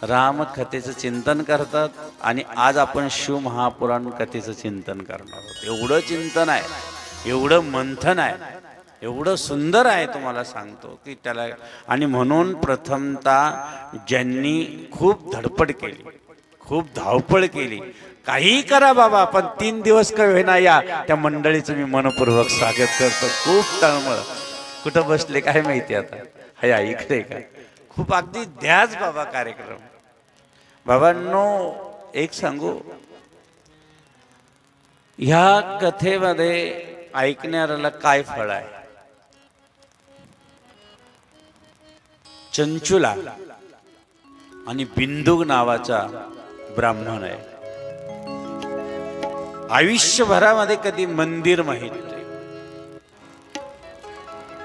[SPEAKER 7] रामकथेचं चिंतन करतात आणि आज आपण शिव महापुराण कथेचं चिंतन करणार आहोत. एवढं चिंतन आहे, एवढं मंथन आहे, एवढं सुंदर आहे तुम्हाला सांगतो की त्याला. आणि म्हणून प्रथमतः ज्यांनी खूप धडपड केली, खूप धावपळ केली, काही करा बाबा पण 3 दिवस का होईना या त्या मंडळीचं मी मनपूर्वक स्वागत करतो. खूप तळमळ. कुठं बसले काय माहिती आता. हया इकडे का खूप अगदी द्याच बाबा कार्यक्रम. बाबांनो एक सांगू, ह्या कथेमध्ये ऐकणाऱ्याला काय फळ आहे? चंचुला आणि बिंदुक नावाचा ब्राह्मण आहे. आयुष्यभरामध्ये कधी मंदिर माहित नाही,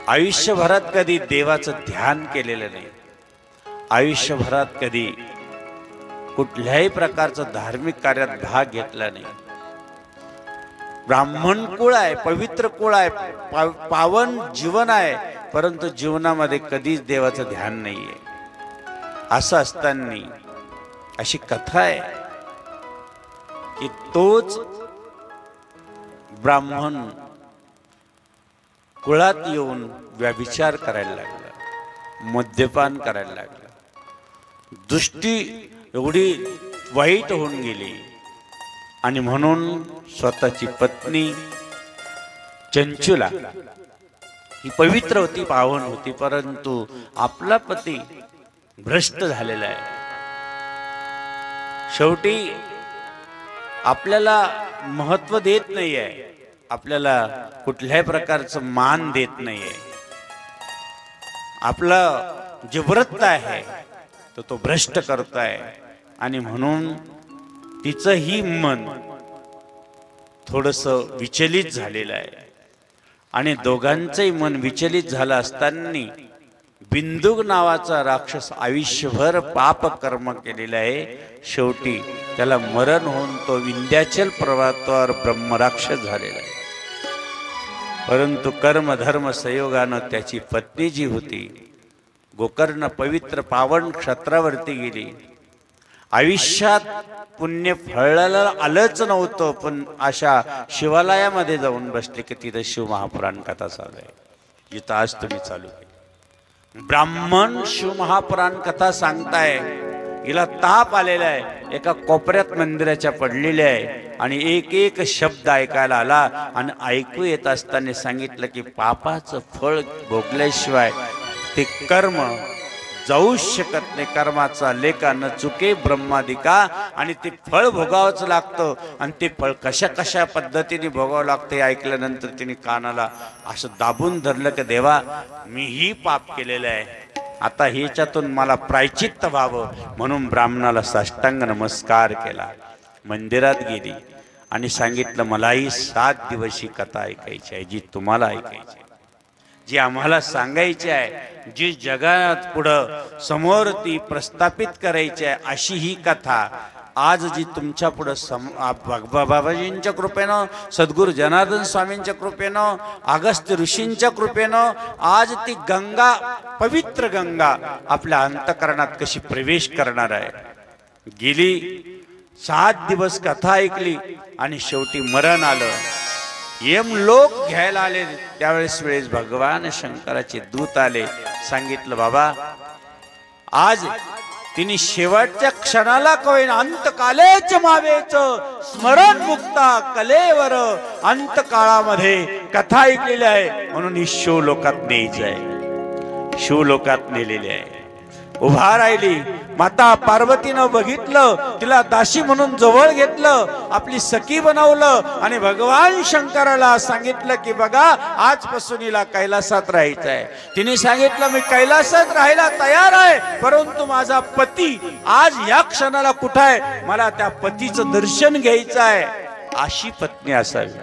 [SPEAKER 7] आयुष्यभरात कधी देवाचं ध्यान केलेलं नाही, आयुष्यभरात कधी कुठल्याही प्रकारचं धार्मिक कार्यात भाग घेतला नाही. ब्राह्मण कुळ आहे, पवित्र कुळ आहे, पावन जीवन आहे, परंतु जीवनामध्ये कधीच देवाचं ध्यान नाहीये. असं असताना अशी कथा आहे की तोच ब्राह्मण कुळात येऊन व्यभिचार करायला लागला, मद्यपान करायला लागला. दृष्टी एवढी वाईट होऊन गेली आणि म्हणून स्वतःची पत्नी चंचुला ही पवित्र होती, पावन होती, परंतु आपला पती भ्रष्ट झालेला आहे. शेवटी आपल्याला महत्व देत नाहीये, आपल्याला कुठल्याही प्रकारचं मान देत नाहीये. आपला जे व्रत आहे तो भ्रष्ट करताय आणि म्हणून तिचंही मन थोडंसं विचलित झालेलं आहे. आणि दोघांचंही मन विचलित झालं असताना बिंदुक नावाचा राक्षस आयुष्यभर पाप कर्म केलेला आहे. शेवटी त्याला मरण होऊन तो विंध्याचल पर्वतावर ब्रह्मराक्षस झालेला आहे. परंतु कर्म धर्म संयोगानं त्याची पत्नी जी होती गोकर्ण पवित्र पावन क्षेत्रावरती गेली. आयुष्यात पुण्य फळायला आलंच नव्हतं, पण अशा शिवालयामध्ये जाऊन बसले की तिथं शिव महापुराण कथा चालू आहे, जिथं आज तुम्ही चालू आहे. ब्राह्मण शिव महापुराण कथा सांगताय. हिला ताप आलेला आहे, एका कोपऱ्यात मंदिराच्या पडलेल्या आहे आणि एक एक शब्द ऐकायला आला आणि ऐकू येत असताना सांगितलं की पापाचं फळ भोगल्याशिवाय ते कर्म जाऊच शकत नाही. कर्माचा लेखा न चुके ब्रह्मादिका. आणि ते फळ भोगावंच लागतं आणि ते फळ कशा कशा पद्धतीने भोगावं लागतं हे ऐकल्यानंतर तिने कानाला असं दाबून धरलं की देवा मीही पाप केलेलं आहे, आता ह्याच्यातून मला प्रायचित्त व्हावं. म्हणून ब्राह्मणाला साष्टांग नमस्कार केला, मंदिरात गेली आणि सांगितलं मलाही 7 दिवस ही कथा ऐकायची आहे जी तुम्हाला ऐकायची. जी आम्हाला सांगायची आहे, जी जगात पुढं समोर ती प्रस्थापित करायची आहे, अशी ही कथा आज जी तुमच्या पुढं बाबाजींच्या कृपेनं, सद्गुरू जनार्दन स्वामींच्या कृपेनं, अगस्त्य ऋषींच्या कृपेनं आज ती गंगा, पवित्र गंगा आपल्या अंतःकरणात कशी प्रवेश करणार आहे. गेली 7 दिवस कथा ऐकली आणि शेवटी मरण आलं. यम लोक घ्यायला आले. त्यावेळेस भगवान शंकराचे दूत आले. सांगितलं बाबा, आज तिने शेवटच्या क्षणाला कवेन अंतकालेच मावेच स्मरण मुक्ता कलेवर अंतकाळामध्ये कथा ऐकलेली आहे, म्हणून ही शिवलोकात न्यायची आहे. शिवलोकात नेलेली आहे. उभा राहिली. माता पार्वतीनं बघितलं, तिला दासी म्हणून जवळ घेतलं, आपली सखी बनवलं आणि भगवान शंकराला सांगितलं की बघा, आजपासून हिला कैलासात राहायचं आहे. तिने सांगितलं मी कैलासात राहायला तयार आहे, परंतु माझा पती आज या क्षणाला कुठं आहे, मला त्या पतीचं दर्शन घ्यायचं आहे. अशी पत्नी असावी.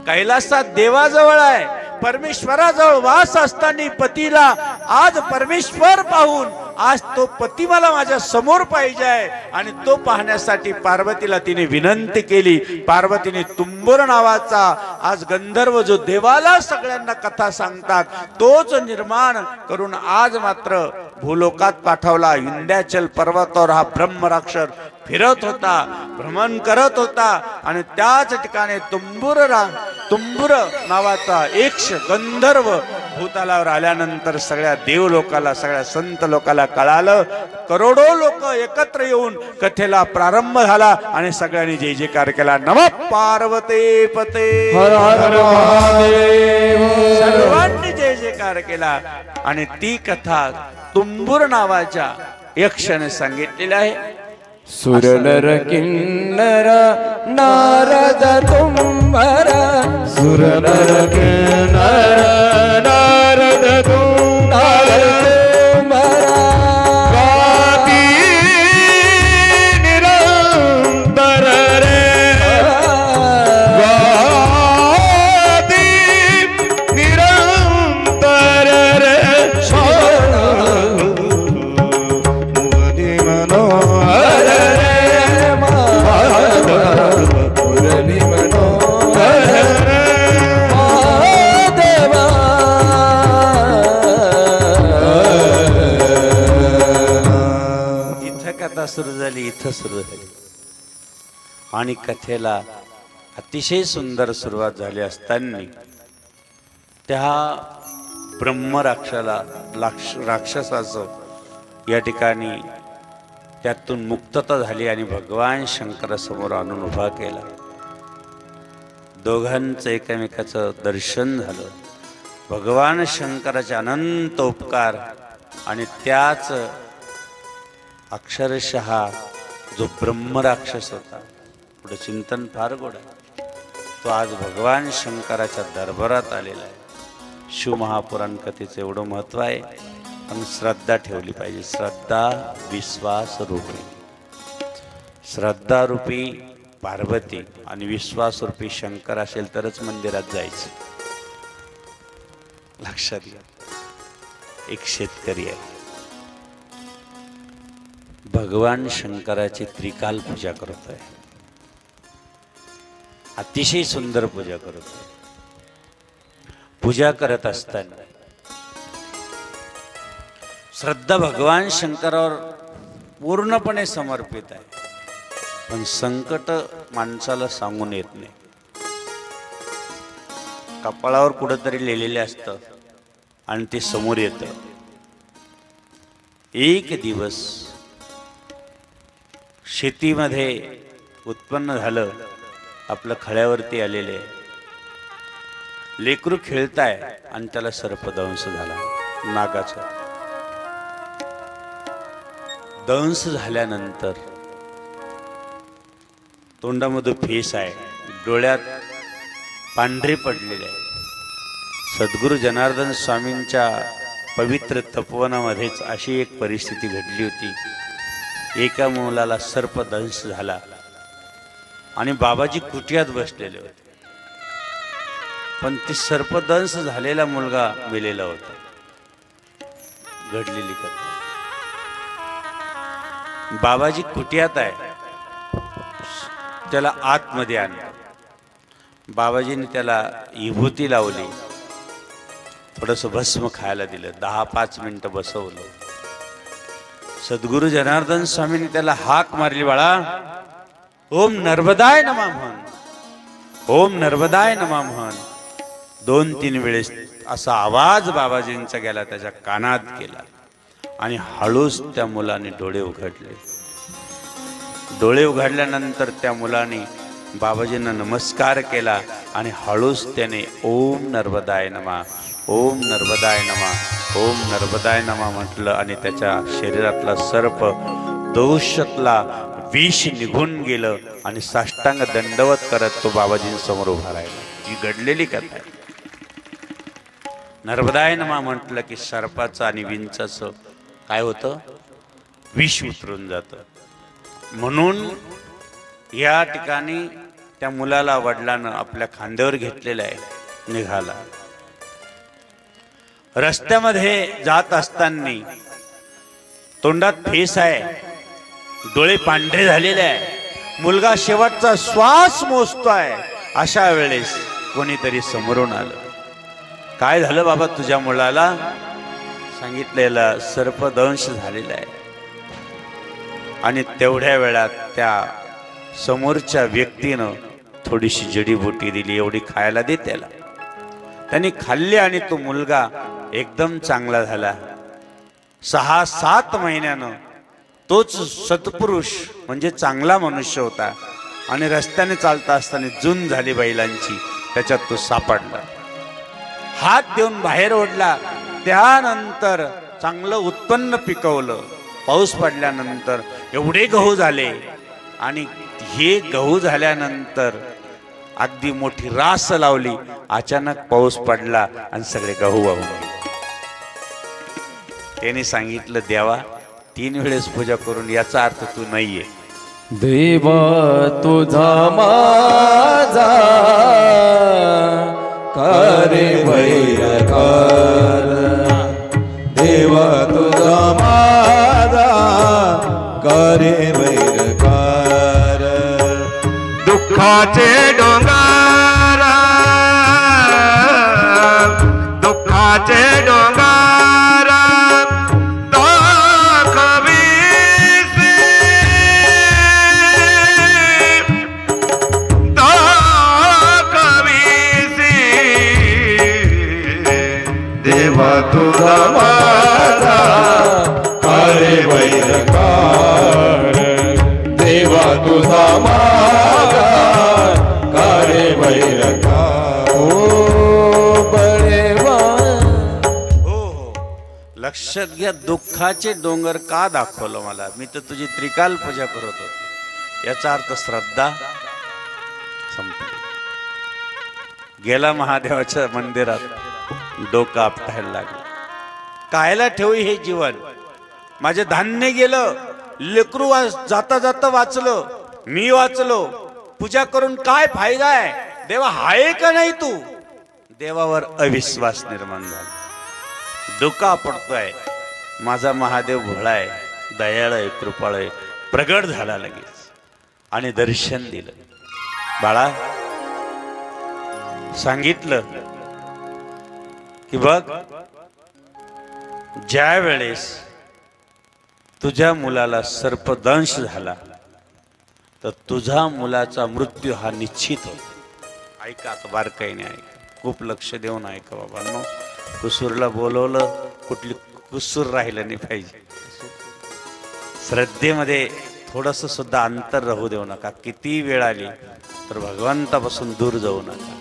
[SPEAKER 7] कैलासात देवाजवळ आहे, परमेश्वराजवळ वास असताना पतीला आज परमेश्वर पाहून आज तो पती मला माझ्या समोर पाहिजे आहे. आणि तो पाहण्यासाठी पार्वतीला तिने विनंती केली. पार्वतीने तुंबुर नावाचा आज गंधर्व जो देवाला सगळ्यांना कथा सांगतात तोच निर्माण करून आज मात्र भूलोकात पाठवला. विंध्याचल पर्वतावर हा ब्रह्मराक्षस फिरत होता, भ्रमण करत होता आणि त्याच ठिकाणी तुंबुर नावाचा एक गंधर्व भूतालावर आल्यानंतर सगळ्या देव लोकाला, सगळ्या संत लोकाला कळालं. करोडो लोक एकत्र येऊन कथेला प्रारंभ झाला आणि सगळ्यांनी जय जयकार केला. नमः पार्वते पते
[SPEAKER 3] हर हर महादेव.
[SPEAKER 7] सर्वांनी जय जयकार केला. आणि ती कथा तुंबुर नावाच्या यक्षाने सांगितलेली आहे.
[SPEAKER 3] सुर नर किन्नर नारद तुंबर, सुर नर किन्नर नारद तुंबर, गाती निरंतर रे, गाती निरंतर रे,
[SPEAKER 7] सुरू झाली, इथं सुरू झाली. आणि कथेला अतिशय सुंदर सुरुवात झाली असताना त्या राक्षसाचं या ठिकाणी त्यातून मुक्तता झाली आणि भगवान शंकरासमोर आणून उभा केला. दोघांचं एकमेकाचं दर्शन झालं. भगवान शंकराचे अनंत उपकार आणि त्याच अक्षरशः जो ब्रह्मराक्षस होता, पुढे चिंतन फार गोड आहे, तो आज भगवान शंकराच्या दरबारात आलेला आहे. शिवमहापुराण कथेचं एवढं महत्त्व आहे. पण श्रद्धा ठेवली पाहिजे. श्रद्धा विश्वास रूपी, श्रद्धा रूपी पार्वती आणि विश्वास रूपी शंकर असेल तरच मंदिरात जायचं. लक्षात घ्या. एक शेतकरी आहे, भगवान शंकराची त्रिकाल पूजा करत आहे. अतिशय सुंदर पूजा करत आहे. पूजा करत असताना श्रद्धा भगवान शंकरावर पूर्णपणे समर्पित आहे. पण संकट माणसाला सांगून येत नाही. कपाळावर कुठंतरी लिहिलेले असतं आणि ते समोर येतं. एक दिवस शेतीमध्ये उत्पन्न झालं, आपलं खळ्यावरती आलेले लेकरू खेळताय आणि त्याला सर्पदंश झाला. नागाचा दंश झाल्यानंतर तोंडामध्ये फेस आहे, डोळ्यात पांढरे पडलेले आहे. सद्गुरू जनार्दन स्वामींच्या पवित्र तपोवनामध्येच अशी एक परिस्थिती घडली होती. एका मुलाला सर्पदंश झाला आणि बाबाजी कुटियात बसलेले होते. पण ती सर्पदंश झालेला मुलगा मेलेला होता. घडलेली कथा. बाबाजी कुटियात आहे, त्याला आतमध्ये आणलं. बाबाजीने त्याला विभूती लावली, थोडंसं भस्म खायला दिलं, 10-5 मिनिटं बसवलं. सद्गुरु जनार्दन स्वामींनी त्याला हाक मारली, बाळा ओम नर्मदाय नमः म्हण, ओम नर्मदाय नमः म्हण. 2-3 वेळेस असा आवाज बाबाजींचा गेला, त्याच्या कानात गेला आणि हळूच त्या मुलाने डोळे उघडले. डोळे उघडल्यानंतर त्या मुलाने बाबाजींना नमस्कार केला आणि हळूच त्याने ओम नर्मदाय नमः, ओम नर्मदाय नमः, ओम नर्मदाय नमः म्हटलं आणि त्याच्या शरीरातला सर्प दोषातला विष निघून गेलं आणि साष्टांग दंडवत करत तो बाबाजींसमोर उभा राहिला. ही घडलेली कथा आहे. नर्मदाय नमः म्हटलं की सर्पाचं आणि विंचाचं काय होतं, विष उतरून जातं. म्हणून या ठिकाणी त्या मुलाला वडिलांनं आपल्या खांद्यावर घेतलेलं आहे. निघाला. रस्त्यामध्ये जात असताना तोंडात फेस आहे, डोळे पांढरे झालेले आहे, मुलगा शेवटचा श्वास मोजतोय. अशा वेळेस कोणीतरी समोरून आलं. काय झालं बाबा तुझ्या मुलाला? सांगितलेलं सर्पदंश झालेला आहे. आणि तेवढ्या वेळात त्या समोरच्या व्यक्तीनं थोडीशी जडीबुटी दिली, एवढी खायला दे त्याला. त्यांनी खाल्ली आणि तो मुलगा एकदम चांगला झाला. 6-7 महिन्यानं तोच सत्पुरुष म्हणजे चांगला मनुष्य होता. आणि रस्त्याने चालता असताना जून झाली बैलांची, त्याच्यात तो सापडला. हात देऊन बाहेर ओढला. त्यानंतर चांगलं उत्पन्न पिकवलं. पाऊस पडल्यानंतर एवढे गहू झाले आणि हे गहू झाल्यानंतर अगदी मोठी रास लावली. अचानक पाऊस पडला आणि सगळे गहू वाहून गेले. त्याने सांगितलं, देवा 3 वेळेस पूजा करून याचा अर्थ तू नाहीये.
[SPEAKER 3] देवा तुझा माझा करे वैरकार,
[SPEAKER 2] देवा तुझा माझा करे वैरकार. दुःखाचे डोंगर, दुःखाचे डोंगर तुझा माझा करे वैरकार, देवा तुझा माझा करे वैरकार.
[SPEAKER 3] ओ बळेवा.
[SPEAKER 7] हो, लक्षात घ्या, दुःखाचे डोंगर का दाखवलं मला? मी तर तुझी त्रिकाल पूजा करत होतो. याचा अर्थ श्रद्धा संपली. गेला महादेवाच्या मंदिरात, डोकं आपटायला लागलं. कायला ठेवू हे जीवन? माझे धान्य गेलं, लेकरू जाता जाता वाचलं, मी वाचलो, पूजा करून काय फायदा आहे? देवा आहे का नाही तू? देवावर अविश्वास निर्माण झाला. डोकं आपटतोय. माझा महादेव भोळा आहे, दयाळ आहे, कृपाळ आहे. प्रगट झाला लगेच आणि दर्शन दिलं. बाळा सांगितलं की बघ, ज्या वेळेस तुझ्या मुलाला सर्पदंश झाला तर तुझ्या मुलाचा मृत्यू हा निश्चित होता. ऐका आता बारकाईने ऐका, खूप लक्ष देऊन ऐका बाबांनो. कुसूरला बोलवलं, कुठली कुसूर राहिलं नाही पाहिजे. श्रद्धेमध्ये थोडंसं सुद्धा अंतर राहू देऊ नका. किती वेळ आली तर भगवंतापासून दूर जाऊ नका.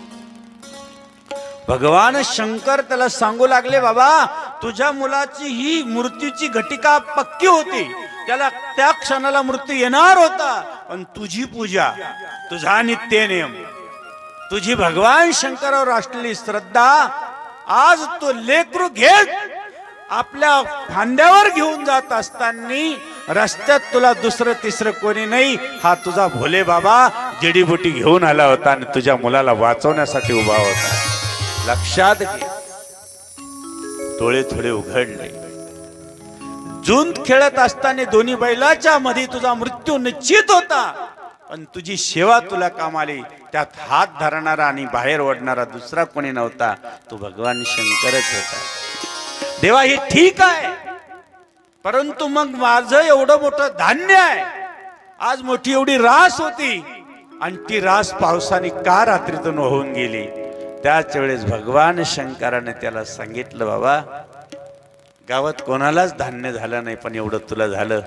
[SPEAKER 7] भगवान शंकर त्याला सांगू लागले, बाबा तुझ्या मुलाची ही मृत्यूची घटिका पक्की होती. त्याला त्या क्षणाला मृत्यू येणार होता. पण तुझी पूजा, तुझा नित्य नियम, तुझी भगवान शंकरावर असलेली श्रद्धा, आज तो लेकरू घेत आपल्या खांद्यावर घेऊन जात असताना रस्त्यात तुला दुसरं तिसरं कोणी नाही, हा तुझा भोले बाबा जडीबुटी घेऊन आला होता आणि तुझ्या मुलाला वाचवण्यासाठी उभा होता. लक्षात घे. डोळे थोडे उघडले. झुंज खेळत असताना दोन्ही बैलाच्या मध्ये तुझा मृत्यू निश्चित होता, पण तुझी सेवा तुला काम आली. त्यात हात धरणारा आणि बाहेर ओढणारा दुसरा कोणी नव्हता, तो भगवान शंकरच होता. देवा हे ठीक आहे, परंतु मग माझं एवढं मोठं धान्य आहे, आज मोठी एवढी रास होती आणि ती रास पावसाने का रात्रीतून वाहून गेली. त्याच वेळेस भगवान शंकराने त्याला सांगितलं, बाबा गावात कोणालाच धान्य झालं नाही, पण एवढं तुला झालं.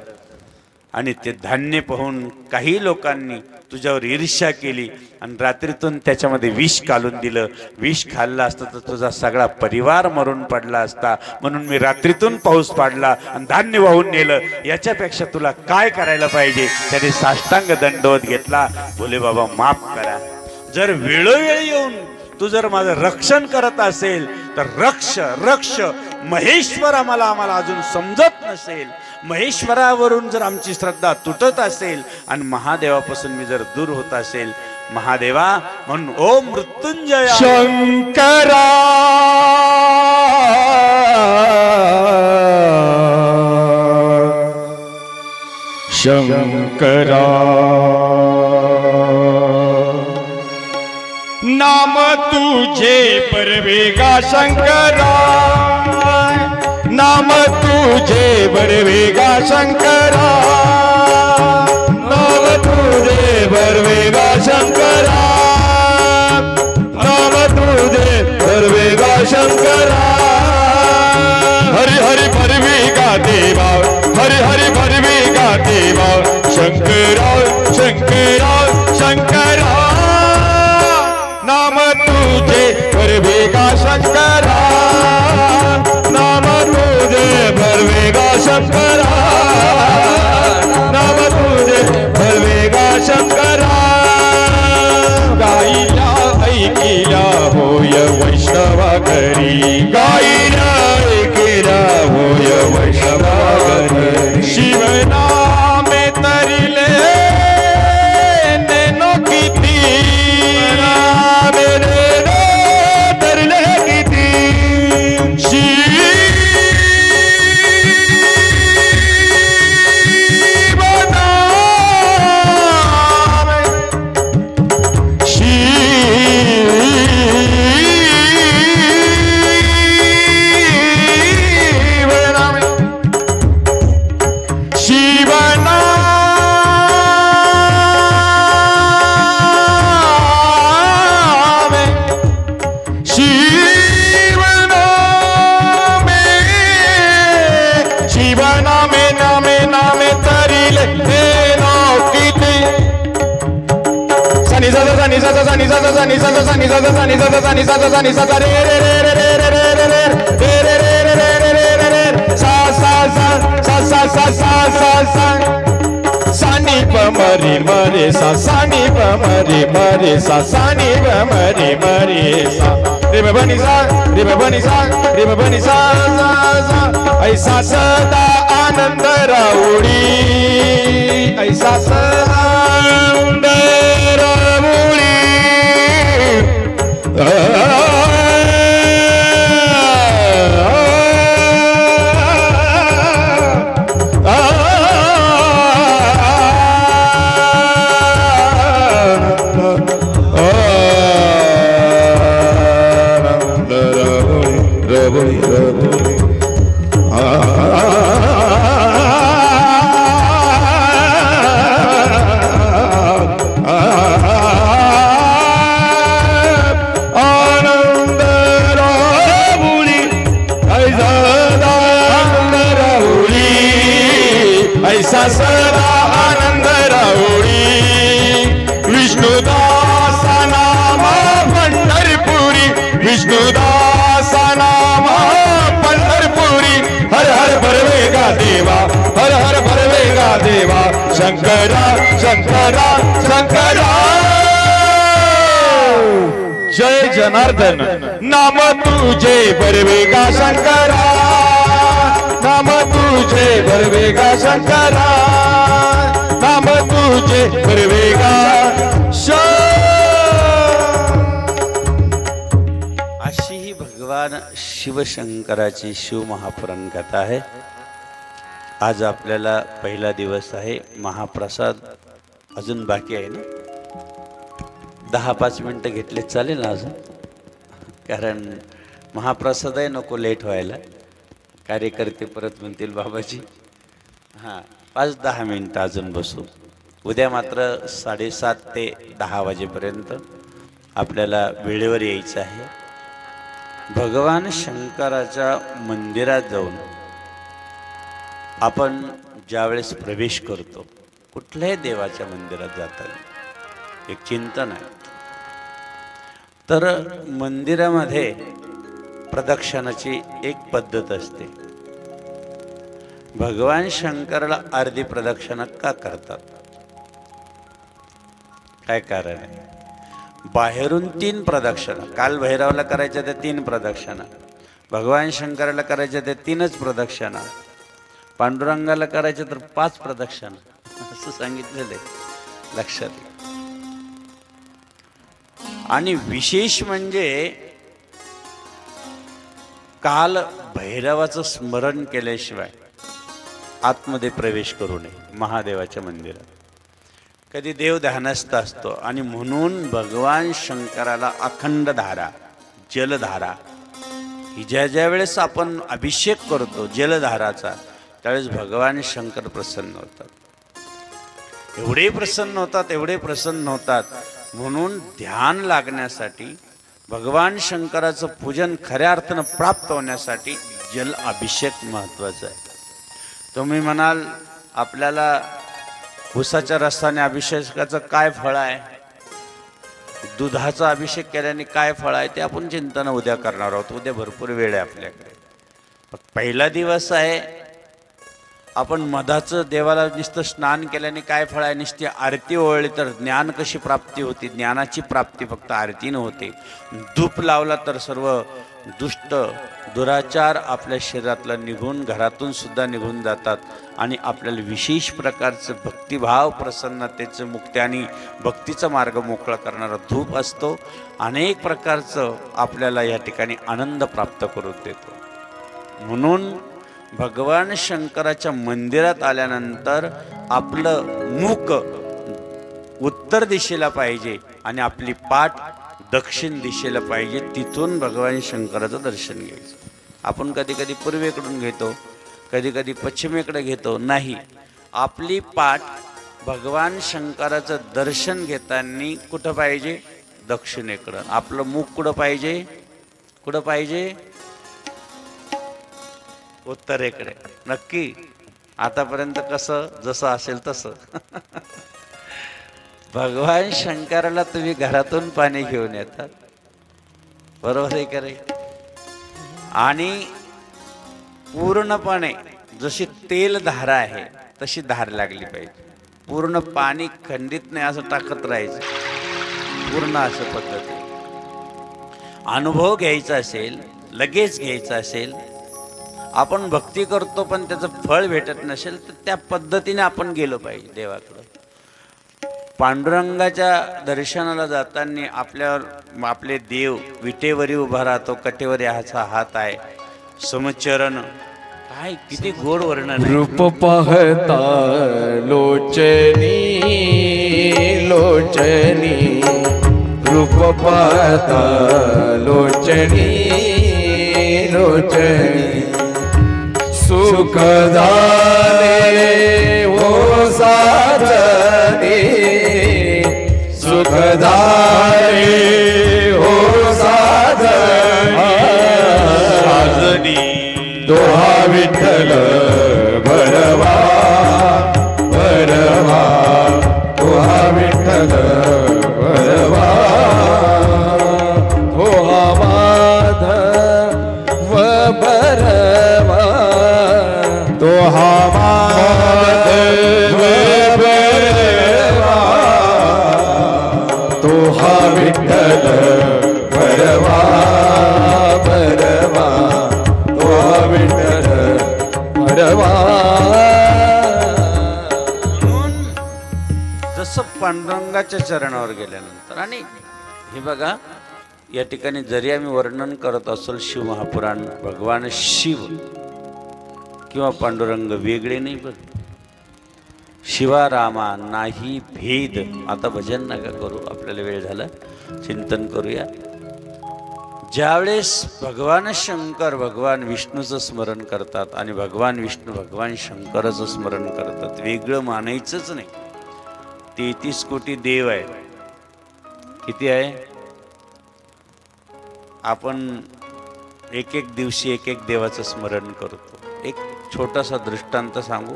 [SPEAKER 7] आणि ते धान्य पाहून काही लोकांनी तुझ्यावर ईर्ष्या केली आणि रात्रीतून त्याच्यामध्ये विष घालून दिलं. विष खाल्लं असतं तर तुझा सगळा परिवार मरून पडला असता, म्हणून मी रात्रीतून पाऊस पाडला आणि धान्य वाहून नेलं. याच्यापेक्षा तुला काय करायला पाहिजे. त्याने साष्टांग दंडवत घेतला. बोले बाबा माफ करा. जर वेळोवेळी येऊन तू जर माझं रक्षण करत असेल तर रक्ष रक्ष महेश्वर आम्हाला अजून समजत नसेल. महेश्वरावरून जर आमची श्रद्धा तुटत असेल आणि महादेवापासून मी जर दूर होत असेल, महादेवा म्हणून ओम मृत्युंजय
[SPEAKER 2] शंकरा शंकरा नाम तुझे परवेगा शंकरा, नाम तुझे बरवेगा शंकरा, नाम तुझे बरवेगा शंकरा, नाम तुझे बरवेगा शंकरा. हरि हरि बरवेगा देवा, हरि हरि बरवेगा देवा शंकरा शंकरा शंकरा. नाम तुझे बरवेगा शंकरा, नाम तुझे बरवेगा शंकरा, नाम तुझे बरवेगा शंकरा. गाईला ऐकिला होय वैष्णवा घरी, गाईला ऐकिला होय वैष्णवा घरी. शिवनामे तरिले नेनो किती, तरले किती. मरे मरे सा सानी मरे मरे सा सानी मरे मरे सा रे बनी सा रे बनी सा रे बनी सा सा. ऐसा सदा आनंद राऊडी, ऐसा सदा आनंद राऊडी. ऐसा सदा आनंद राऊडी. विष्णुदासा नामा पंढरपुरी, विष्णुदासा नामा पंढरपुरी. हर हर भरवेगा देवा, हर हर भरवेगा देवा शंकरा शंकरा शंकरा. जय जनार्दन. नाम तुझे भरवेगा शंकरा, नाम तुझे भरवेगा शंकरा, नाम तुझे भरवेगा.
[SPEAKER 7] अशी शिवशंकराची शिवमहापुराण कथा आहे। आज आपल्याला पहिला दिवस आहे। महाप्रसाद अजून बाकी आहे ना, 10-5 मिनटं घेतले चालेल ना अजून, कारण महाप्रसाद आहे, नको लेट व्हायला। कार्यकर्ते परत म्हणतील बाबाजी, हां 5-10 मिनटं अजून बसू। उद्या मात्र 7:30 ते 10 वाजेपर्यंत आपल्याला वेळेवर यायचं आहे। भगवान शंकराच्या मंदिरात जाऊन आपण ज्यावेळेस प्रवेश करतो, कुठल्याही देवाच्या मंदिरात जाताना एक चिंतन आहे। तर मंदिरामध्ये प्रदक्षिणाची एक पद्धत असते। भगवान शंकराला अर्धी प्रदक्षिणा का करतात, काय कारण आहे? बाहेरून 3 प्रदक्षिणा, काल भैरवाला करायच्या त्या 3 प्रदक्षिणा, भगवान शंकराला करायच्या त्या 3च प्रदक्षिणा, पांडुरंगाला करायच्या तर 5 प्रदक्षिणा असं सांगितलेलं आहे, लक्षात घ्या। आणि विशेष म्हणजे काल भैरवाचं स्मरण केल्याशिवाय आतमध्ये प्रवेश करू नये महादेवाच्या मंदिरात। कधी देव ध्यानस्थ असतो आणि म्हणून भगवान शंकराला अखंड धारा, जलधारा ही ज्या वेळेस आपण अभिषेक करतो जलधाराचा, त्यावेळेस भगवान शंकर प्रसन्न होतात। एवढे प्रसन्न होतात म्हणून ध्यान लागण्यासाठी, भगवान शंकराचं पूजन खऱ्या अर्थानं प्राप्त होण्यासाठी जल अभिषेक महत्त्वाचा आहे। तुम्ही म्हणाल आपल्याला उसाच्या रसाने अभिषेकाचं काय फळ आहे, दुधाचा अभिषेक केल्याने काय फळ आहे, ते आपण चिंतन उद्या करणार आहोत। उद्या भरपूर वेळ आहे आपल्याकडे। पहिला दिवस आहे, आपण मधाचं देवाला नुसतं स्नान केल्याने काय फळ आहे, नुसती आरती ओळली तर ज्ञान कशी प्राप्ती होती? ज्ञानाची प्राप्ती फक्त आरतीनं होते। धूप लावला तर सर्व दुष्ट दुराचार आपल्या शरीरातला निघून, घरातून सुद्धा निघून जातात आणि आपल्याला विशेष प्रकारचं भक्तिभाव, प्रसन्नतेचं, मुक्ती आणि भक्तीचा मार्ग मोकळा करणारा धूप असतो। अनेक प्रकारचं आपल्याला या ठिकाणी आनंद प्राप्त करून देतो। म्हणून भगवान शंकराच्या मंदिरात आल्यानंतर आपलं मुख उत्तर दिशेला पाहिजे आणि आपली पाठ दक्षिण दिशेला पाहिजे। तिथून भगवान शंकराचं दर्शन घ्यायचं। आपण कधी कधी पूर्वेकडून घेतो, कधी कधी पश्चिमेकडे घेतो, नाही, आपली पाठ भगवान शंकराचं दर्शन घेताना कुठं पाहिजे? दक्षिणेकडं। आपलं मुख कुठं पाहिजे? कुठं पाहिजे? उत्तरेकडे। नक्की? आतापर्यंत कसं, जसं असेल तसं भगवान शंकराला तुम्ही घरातून पाणी घेऊन येतात, बरोबर आहे का रे? आणि पूर्णपणे जशी तेल धारा आहे तशी धार लागली पाहिजे। पूर्ण पाणी खंडित नाही असं टाकत राहायचं, पूर्ण असं पद्धती। अनुभव घ्यायचा असेल, लगेच घ्यायचा असेल, आपण भक्ती करतो पण त्याचं फळ भेटत नसेल तर त्या पद्धतीने आपण गेलो पाहिजे देवाकडं। पांडुरंगाच्या दर्शनाला जाताना आपल्यावर आपले देव विटेवरी उभा राहतो, कटेवर ह्याचा हात आहे, समचरण, काय किती गोड वर्णन आहे।
[SPEAKER 3] रूप पाहता लोचनी लोचनी, रूप पाहता लोचनी लोचनी, सुख झाले हो साजनी, सुख झाले हो साजनी, दोहा विठ्ठल भरवा भरवा, दोहा विठ्ठल भरवा, दोहा माधव भरवा, दोहा माधव भरवा, दोहा विठ्ठल भरवा भरवा, दोहा विठ्ठल भरवा।
[SPEAKER 7] म्हणून जसं पांडुरंगाच्या चरणावर गेल्यानंतर, आणि हे बघा या ठिकाणी जरी आम्ही वर्णन करत असेल शिव महापुराण, भगवान शिव किंवा पांडुरंग वेगळे नाही बघ, शिवा रामा नाही भेद. आता भजन नका करू, आपल्याला वेळ झाला, चिंतन करूया. ज्यावेळेस भगवान शंकर भगवान विष्णूचं स्मरण करतात आणि भगवान विष्णू भगवान शंकराचं स्मरण करतात, वेगळं मानायचंच नाही. 33 कोटी देव आहे. किती आहे? आपण एक एक दिवशी एक एक देवाचं स्मरण करतो. एक छोटासा दृष्टांत सांगू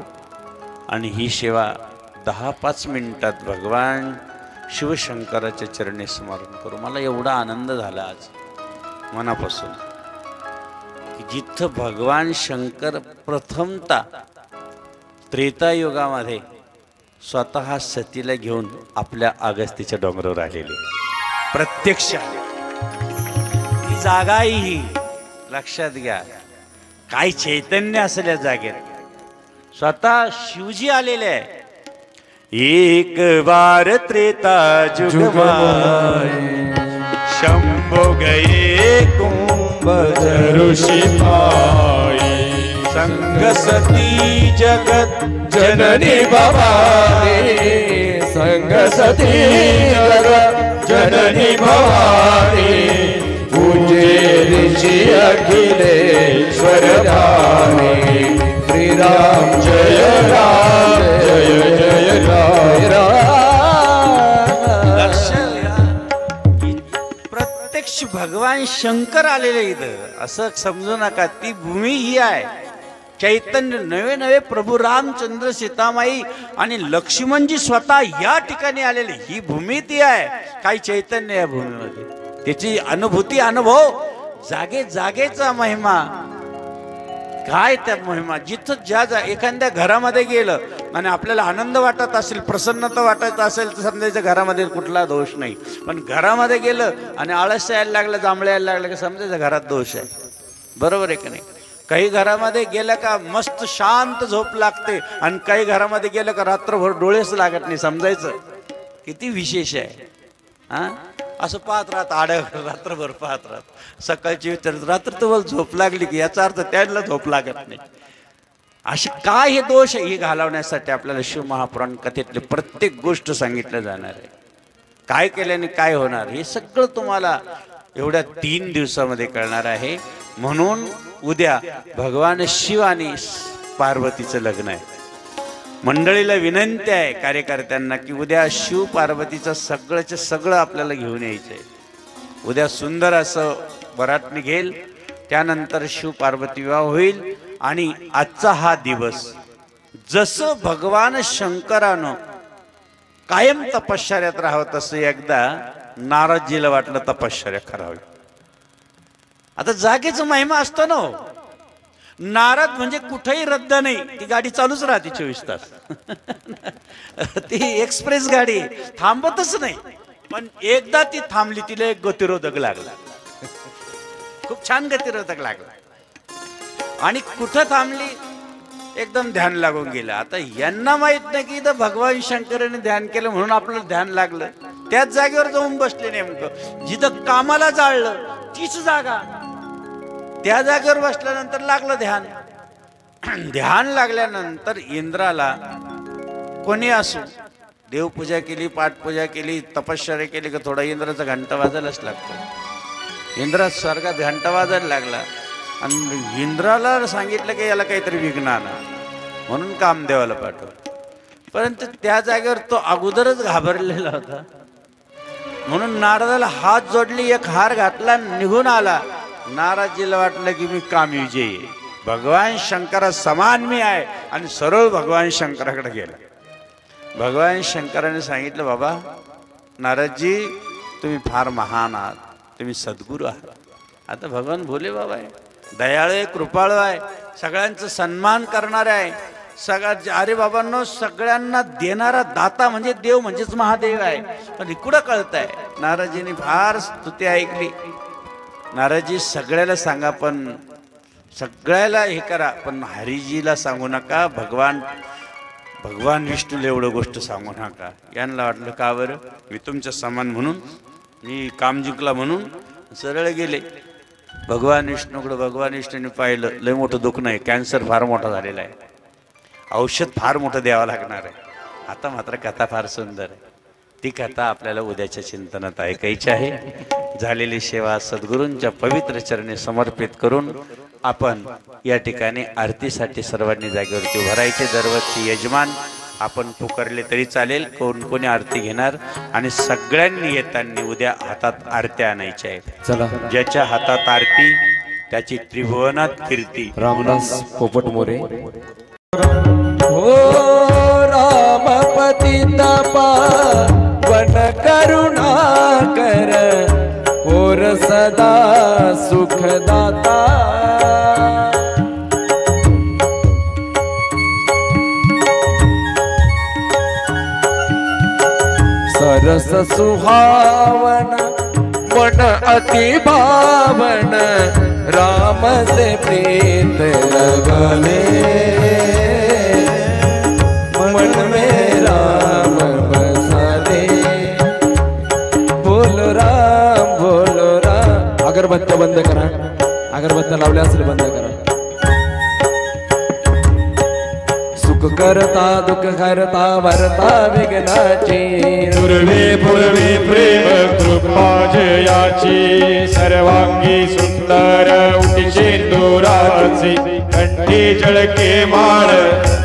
[SPEAKER 7] आणि ही सेवा 10-5 मिनिटात भगवान शिवशंकराच्या चरणी स्मरण करू. मला एवढा आनंद झाला आज मनापासून की जिथं भगवान शंकर प्रथमता त्रेतायुगामध्ये स्वतः सतीला घेऊन आपल्या अगस्तीच्या डोंगरावर आलेले, प्रत्यक्ष ती जागाही लक्षात घ्या. काय चैतन्य असेल या जागेत. स्वतः शिवजी आलेले आहे. एक बार त्रेता जुग शंभो गए कुंभ ऋषि संग सती जगत जननी भवानी, संग सती जगत जननी भवानी, पूजे ऋषि अखिलेश्वर दानी, श्री राम जय राम जय जय राम. प्रत्यक्ष भगवान शंकर आलेले इथं, असं समजू नका. ती भूमी ही आहे. चैतन्य नवे नवे प्रभू रामचंद्र, सीतामाई आणि लक्ष्मणजी स्वतः या ठिकाणी आलेले. ही भूमी ती आहे. काही चैतन्य या भूमीमध्ये, त्याची अनुभूती, अनुभव, जागे जागेचा महिमा. काय त्या महिमा. जिथं ज्या एखाद्या घरामध्ये गेलं आणि आपल्याला आनंद वाटत असेल, प्रसन्नता वाटत असेल तर समजायचं घरामध्ये कुठला दोष नाही. पण घरामध्ये गेलं आणि आळस यायला लागलं, जांभळे यायला लागलं की समजायचं घरात दोष आहे. बरोबर आहे का नाही? काही घरामध्ये गेलं का मस्त शांत झोप लागते आणि काही घरामध्ये गेलं का रात्रभर डोळेच लागत नाही, समजायचं किती विशेष आहे. हा, असं पाहत राहत, रात्रभर पाहत राहत, सकाळची रात्र तुम्हाला झोप लागली की याचा अर्थ त्यांना झोप लागत नाही. असे काय हे दोष हे घालवण्यासाठी आपल्याला शिव महापुराण कथेतले प्रत्येक गोष्ट सांगितलं जाणार आहे. काय केल्याने काय होणार हे सगळं तुम्हाला एवढ्या 3 दिवसामध्ये कळणार आहे. म्हणून उद्या भगवान शिव आणि पार्वतीचं लग्न आहे. मंडळीला विनंती आहे कार्यकर्त्यांना की उद्या शिव पार्वतीचं सगळंच्या सगळं आपल्याला घेऊन यायचं आहे. उद्या सुंदर असं बरात निघेल, त्यानंतर शिव पार्वती विवाह होईल. आणि आजचा हा दिवस जसं भगवान शंकरानं कायम तपश्चर्यात राहावं तसं एकदा नारदजीला वाटलं तपश्चर्या करावी. आता जागेचं महिमा असतो ना. नारद म्हणजे कुठेही रद्द नाही, ती गाडी चालूच राहते 24 तास. ती एक्सप्रेस गाडी थांबतच नाही. पण एकदा ती थांबली, तिला एक गतिरोधक लागला, खूप छान गतिरोधक लागला. आणि कुठं थांबली, एकदम ध्यान लागून गेलं. आता यांना माहित नाही की इथं भगवान शंकराने ध्यान केलं म्हणून आपलं ध्यान लागलं. त्याच जागेवर जाऊन बसले. नेमकं जिथं कामाला जाळलं तीच जागा, त्या जागेवर बसल्यानंतर लागलं ध्यान. ध्यान लागल्यानंतर इंद्राला कोणी असो, देवपूजा केली, पाठपूजा केली, तपश्चर्या केली का थोडा इंद्राचा घंटा वाजायलाच लागतो. इंद्रा स्वर्गात घंटा वाजायला लागला आणि इंद्राला सांगितलं की याला काहीतरी विघ्न आणा म्हणून कामदेवाला पाठवलं. परंतु त्या जागेवर तो अगोदरच घाबरलेला होता. म्हणून नारदाला हात जोडली, एक हार घातला, निघून आला. नारदजीला वाटलं की मी कामविजयी आहे, भगवान शंकरा समान मी आहे, आणि सरळ भगवान शंकराकडे गेला. भगवान शंकराने सांगितलं, बाबा नारदजी तुम्ही फार महान आहात, तुम्ही सद्गुरू आहात. आता भगवान भोले बाबा आहे, दयाळू आहे, कृपाळू आहे, सगळ्यांचा सन्मान करणारे आहे. अरे बाबांनो, सगळ्यांना देणारा दाता म्हणजे देव म्हणजेच महादेव आहे. पण इकडं कळतंय. नारदजीने फार स्तुती ऐकली. नारदजी सगळ्याला सांगा, पण सगळ्याला हे करा, पण हरिजीला सांगू नका, भगवान विष्णूला एवढं गोष्ट सांगू नका. यांना वाटलं का बरं, मी तुमच्या समान म्हणून, मी काम जिंकला म्हणून सरळ गेले भगवान विष्णूकडे. भगवान विष्णूने पाहिलं लय मोठं दुखणं आहे, कॅन्सर फार मोठा झालेला आहे, औषध फार मोठं द्यावं लागणार आहे. आता मात्र कथा फार सुंदर आहे. ती कथा आपल्याला उद्याच्या चिंतनात ऐकायची आहे. झालेली सेवा सद्गुरूंच्या पवित्र चरणी समर्पित करून आपण या ठिकाणी आरतीसाठी सर्वांनी जागेवरती उभं राहायचे. दरवर्षी यजमान आपण पुकारले तरी चालेल, कोणी आरती घेणार आणि सगळ्यांनी येताना उद्या हातात आरत्या आणायच्या आहेत.
[SPEAKER 3] चला
[SPEAKER 7] ज्याच्या हातात आरती त्याची त्रिभुवनात कीर्ती.
[SPEAKER 3] रामदास पोपट मोरे.
[SPEAKER 6] हो राम पतित पावन करुणा कर और सदा सुखदाता. सरस सुहावन मन अति भावन राम से प्रीत लगने मन में राम बसाले. बोलो राम.
[SPEAKER 3] अगरबत्त्या बंद करा. अगरबत्त्या लावल्या असेल बंद करा. सुख करता दुःख करता भरता विघ्नाची.
[SPEAKER 2] पूर्वे प्रेम कृपा जयाची. सर्वांगी सुंदर उटी शेंदुराची. कंठी जळके माळ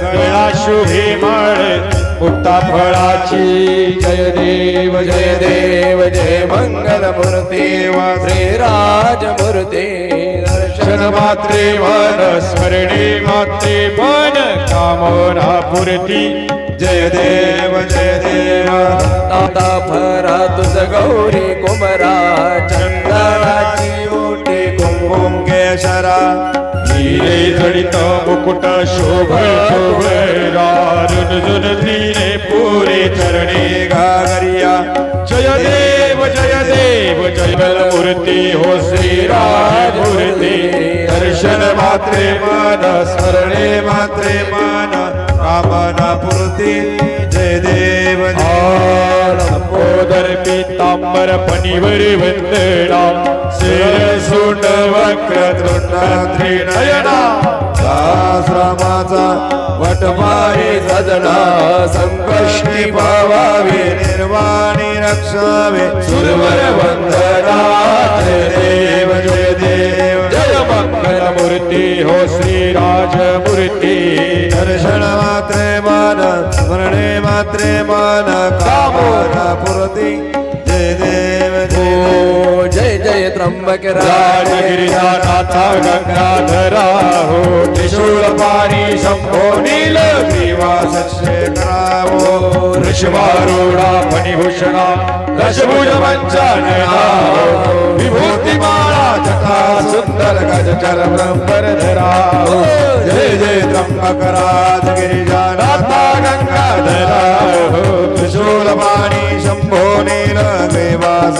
[SPEAKER 2] गळा शुभे माळ मुक्ता फळाची.
[SPEAKER 6] जय देव जय मंगल मूर्ती श्री राज मूर्ती.
[SPEAKER 2] दर्शन मात्रे मन स्मरणे मात्रे मन कामना पूर्ती.
[SPEAKER 6] जय देव दाता फरा तुझ गौरी कुमरा. चंदनाची ओटी कुंकुम केशरा.
[SPEAKER 2] हिरे जडित मुकुट शोभरा. रुन तिने पुरे चरणे
[SPEAKER 6] घागरिया.
[SPEAKER 2] जय देव जय मूर्ती हो श्रीराज मूर्ती.
[SPEAKER 6] दर्शन मात्रे मन स्मरणे मात्रे मन कामना पूर्ती. जय देव
[SPEAKER 2] लंबोदर पीतांबर फणीवर वंदना. शिरसुंड वक्र तृण त्रिनयना.
[SPEAKER 6] श्रमाचा वटमारी सजना. संकष्टी पावावे निर्वाणी रक्षावे. सुरवर वंदना. जय देव जय
[SPEAKER 2] मंगल मूर्ती हो श्रीराज मूर्ती.
[SPEAKER 6] दर्शन मात्रे मन स्मरणे मात्रे मन कामना पूर्ती. जय देव जय त्र्यंबक
[SPEAKER 2] राजगिरिनाथा गंगाधरा हो. त्रिशूल पाणी शंभो नीलग्रीवास
[SPEAKER 6] करावो.
[SPEAKER 2] ऋषभारूढा फणिभूषणा दशभुज पंचानना. विभूतिमाळा जटा सुंदर गज चर ब्रह्मधरा.
[SPEAKER 6] जय त्र्यंबक राजगिरिनाथा गंगाधरा. त्रिशूल पाणी शंभो नीलग्रीवास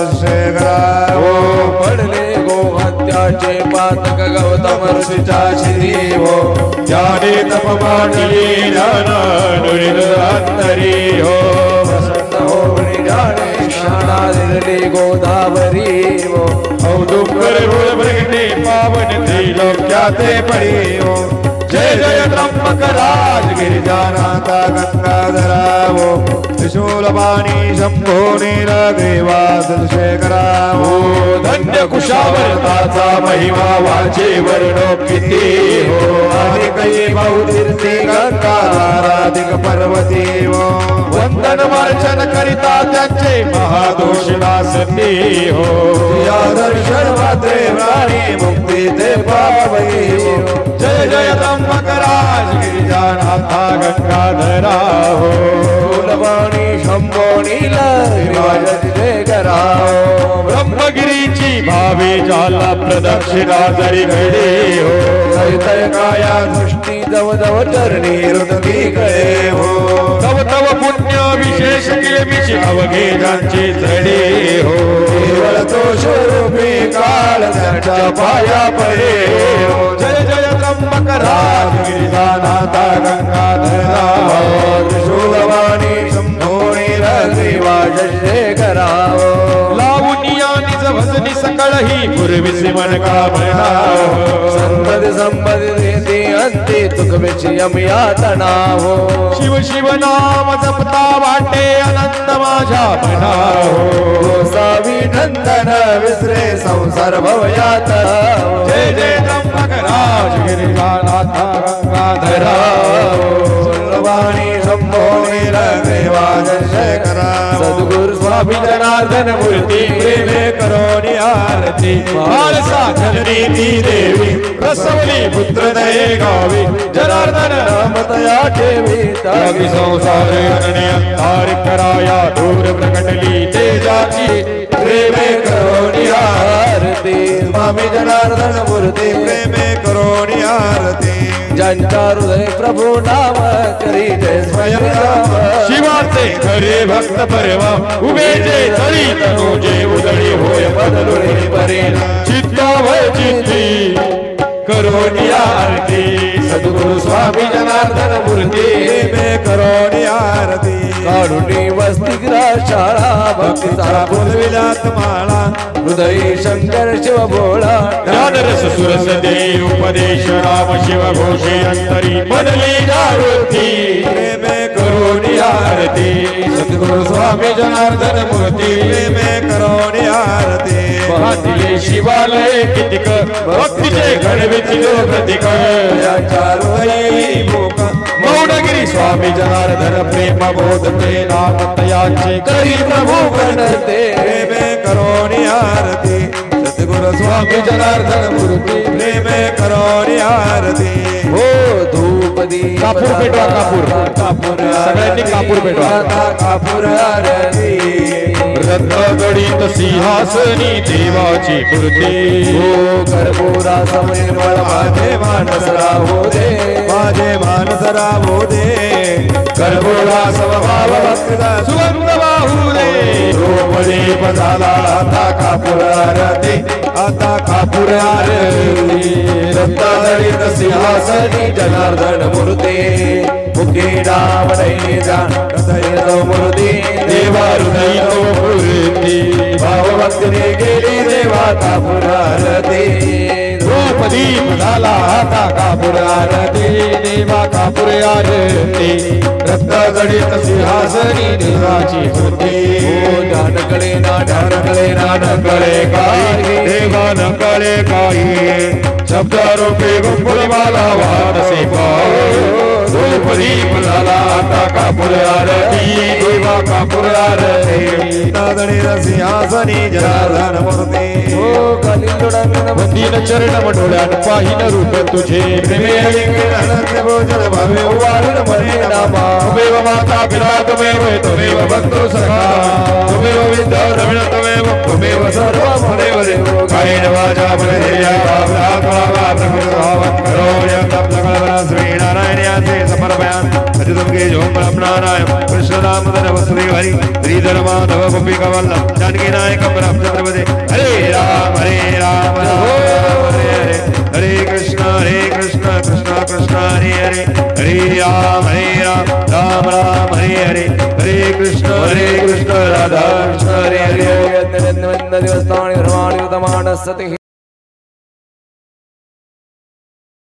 [SPEAKER 6] करावो. पडले गो हत्याचे पातक गौतम ऋषीच्या शिरी हो.
[SPEAKER 2] ज्ञानी तप मांडली ज्ञानरी हो.
[SPEAKER 6] प्रसन्न हो जाणे शाणा दिली गोदावरी हो.
[SPEAKER 2] औदुंबर प्रगटे पावन त्रिलोक्याते पडी हो.
[SPEAKER 6] जय त्र्यंबक राजगिरिजानाथा गंगाधरा हो. त्रिशूल पाणी शंभो नीलग्रीवास करावो.
[SPEAKER 2] धन्य कुशावर्ताचा महिमा वाचे वर्णो किती हो.
[SPEAKER 6] अधिकही बहुतीर्थी गंगाधाराधिक पर्वती हो.
[SPEAKER 2] वंदन वाचन करिता त्यांचे महादोष नासती हो.
[SPEAKER 6] या दर्शन मात्रे प्राणी मुक्ती ते पावई हो.
[SPEAKER 2] जय त्र्यंबक राजगिरिजानाथा गंगाधरा हो.
[SPEAKER 6] फुलवाणी शंभो नीलग्रीवास करावो.
[SPEAKER 2] ब्रह्मगिरीची भावे जाला प्रदक्षिणा जरी घडे हो.
[SPEAKER 6] तय काया दृष्टी जव चरणी हृदगी कळे हो.
[SPEAKER 2] तव पुण्य विशेष केमिची अवघेदांचे झडे हो.
[SPEAKER 6] केवळ तो स्वरूपी काळ त्याच्या पाया पडे हो.
[SPEAKER 2] जय त्र्यंबक
[SPEAKER 6] राजगिरिजानाथा गंगाधरा. त्रिशूलवाणी शंभो नीलग्रीवास करावो.
[SPEAKER 2] लावून या निज भजनी सकळही मनी मन का मना हो
[SPEAKER 3] संपद संपद देते अंते तुक विषयम यातना हो
[SPEAKER 2] शिव शिव नाम जपता वाटे आनंद माझ्या मना हो
[SPEAKER 3] सावी नंदन विसरे संसार भव यातना
[SPEAKER 2] जय जय त्र्यंबकराज गिरिजानाथ गंगाधरा
[SPEAKER 3] वाणी शंभो निरदेवादशेखरा सद्गुरु स्वामी जनार्दन मूर्ती
[SPEAKER 2] प्रेमे करोनी आरती माळसा जननी देवी रसवली पुत्र दये गावी जनार्दन
[SPEAKER 3] नाम तया ठेवी
[SPEAKER 2] तागी संसार अंतार कराया दूर प्रकटली तेजाची
[SPEAKER 3] प्रेमे करोनी आरती स्वामी जनार्दन मूर्ती प्रेमे करोनी आरती ज्यांच्या हृदय प्रभू नाम करी जय स्वयं राम
[SPEAKER 2] शिवाचे खरे भक्त परवा उभे जे तरी तनुजे उदळी होय बदलुरे परेना चित्तावय चित्ती करोनी आरती
[SPEAKER 3] सद्गुरु स्वामी जनार्दन मूर्ती प्रेमे करोनी आरती कारुणी वसतिगृह शाळा भक्तीचा बोलविलात माळा हृदय शंकर शिव भोळा
[SPEAKER 2] ज्ञानरस सुरस दे उपदेश राम शिव घोषे अंतरी बदली जागृती
[SPEAKER 3] प्रेमे करोनी आरती सद्गुरु स्वामी जनार्दन मूर्ती प्रेमे करोनी आरती
[SPEAKER 2] बांधिले शिवालय कितिक भक्तीचे घडवितील प्रतीक मौनगिरी स्वामी जनार्दन प्रेम बोधते नाम तयाचे
[SPEAKER 3] करी प्रभू गणते प्रेमे करोनी आरती सद्गुरु स्वामी जनार्दन मूर्ती प्रेमे करोनी आरती हो धूप दीप
[SPEAKER 2] कापूर पेटवा कापूर सगळ्यांनी कापूर पेटवा
[SPEAKER 3] कापूर आरती
[SPEAKER 2] रत्नगडीत सिंहासनी देवाची मूर्ती
[SPEAKER 3] हो कर्पूरा समनिर्मळ माझे मानस राहू दे माझे मानस राहू दे कर्पूरा समभाव भक्ता
[SPEAKER 2] सुगंध वाहू दे
[SPEAKER 3] रूपदीप झाला आता कापूर आरती आता कापूर आरती रत्नगडीत सिंहासनी जनार्दन मूर्ती मुखी नाम नाही जाण हृदय मूर्ती देवा हृदय मूर्ती भावभक्तीने गेली देवा कापूर आरती
[SPEAKER 2] रूपदीप झाला आता कापूर आरती देवा कापूर आरती रत्नगडीत सिंहासनी देवाची मूर्ती
[SPEAKER 3] ढाणकळे ना ढाणकळे ना ढाणकळे काही
[SPEAKER 2] देवा नकळे काही शब्द रूपे गुंफुलीवाला वारसे पाय रूपदीप झाला आता कापूर आरती देवा कापूर आरती
[SPEAKER 3] नादणी सिंहासनी जनार्दन मूर्ती हो
[SPEAKER 2] वंदीन चरण मडोळ्यान पाहिन रूप तुझे प्रेमे
[SPEAKER 3] भोजन भावे वारुण मने नामा
[SPEAKER 2] तुमेव माता पिता तुमेव बंधु सखा तुमेव विद्या द्रविण तुमेव सर्व मुनेव देव कायेन वाचा मनसेया भावना प्रभुभावं करोम्यं तप्तकलवनं श्रीनारायणयासे समर्पयामि अतिदुर्गे जोम ब्रह्मणारायण कृष्णदामोदर वसुदेव हरि श्रीधर माधव गोपिकावल्लभ जानकी नायकं रामचंद्रपदे हरे राम राम हरे हरे हरे कृष्ण कृष्ण कृष्ण हरे हरे हरे राम राम राम हरे हरे हरे कृष्ण राधा कृष्ण हरे हरे
[SPEAKER 3] दिवस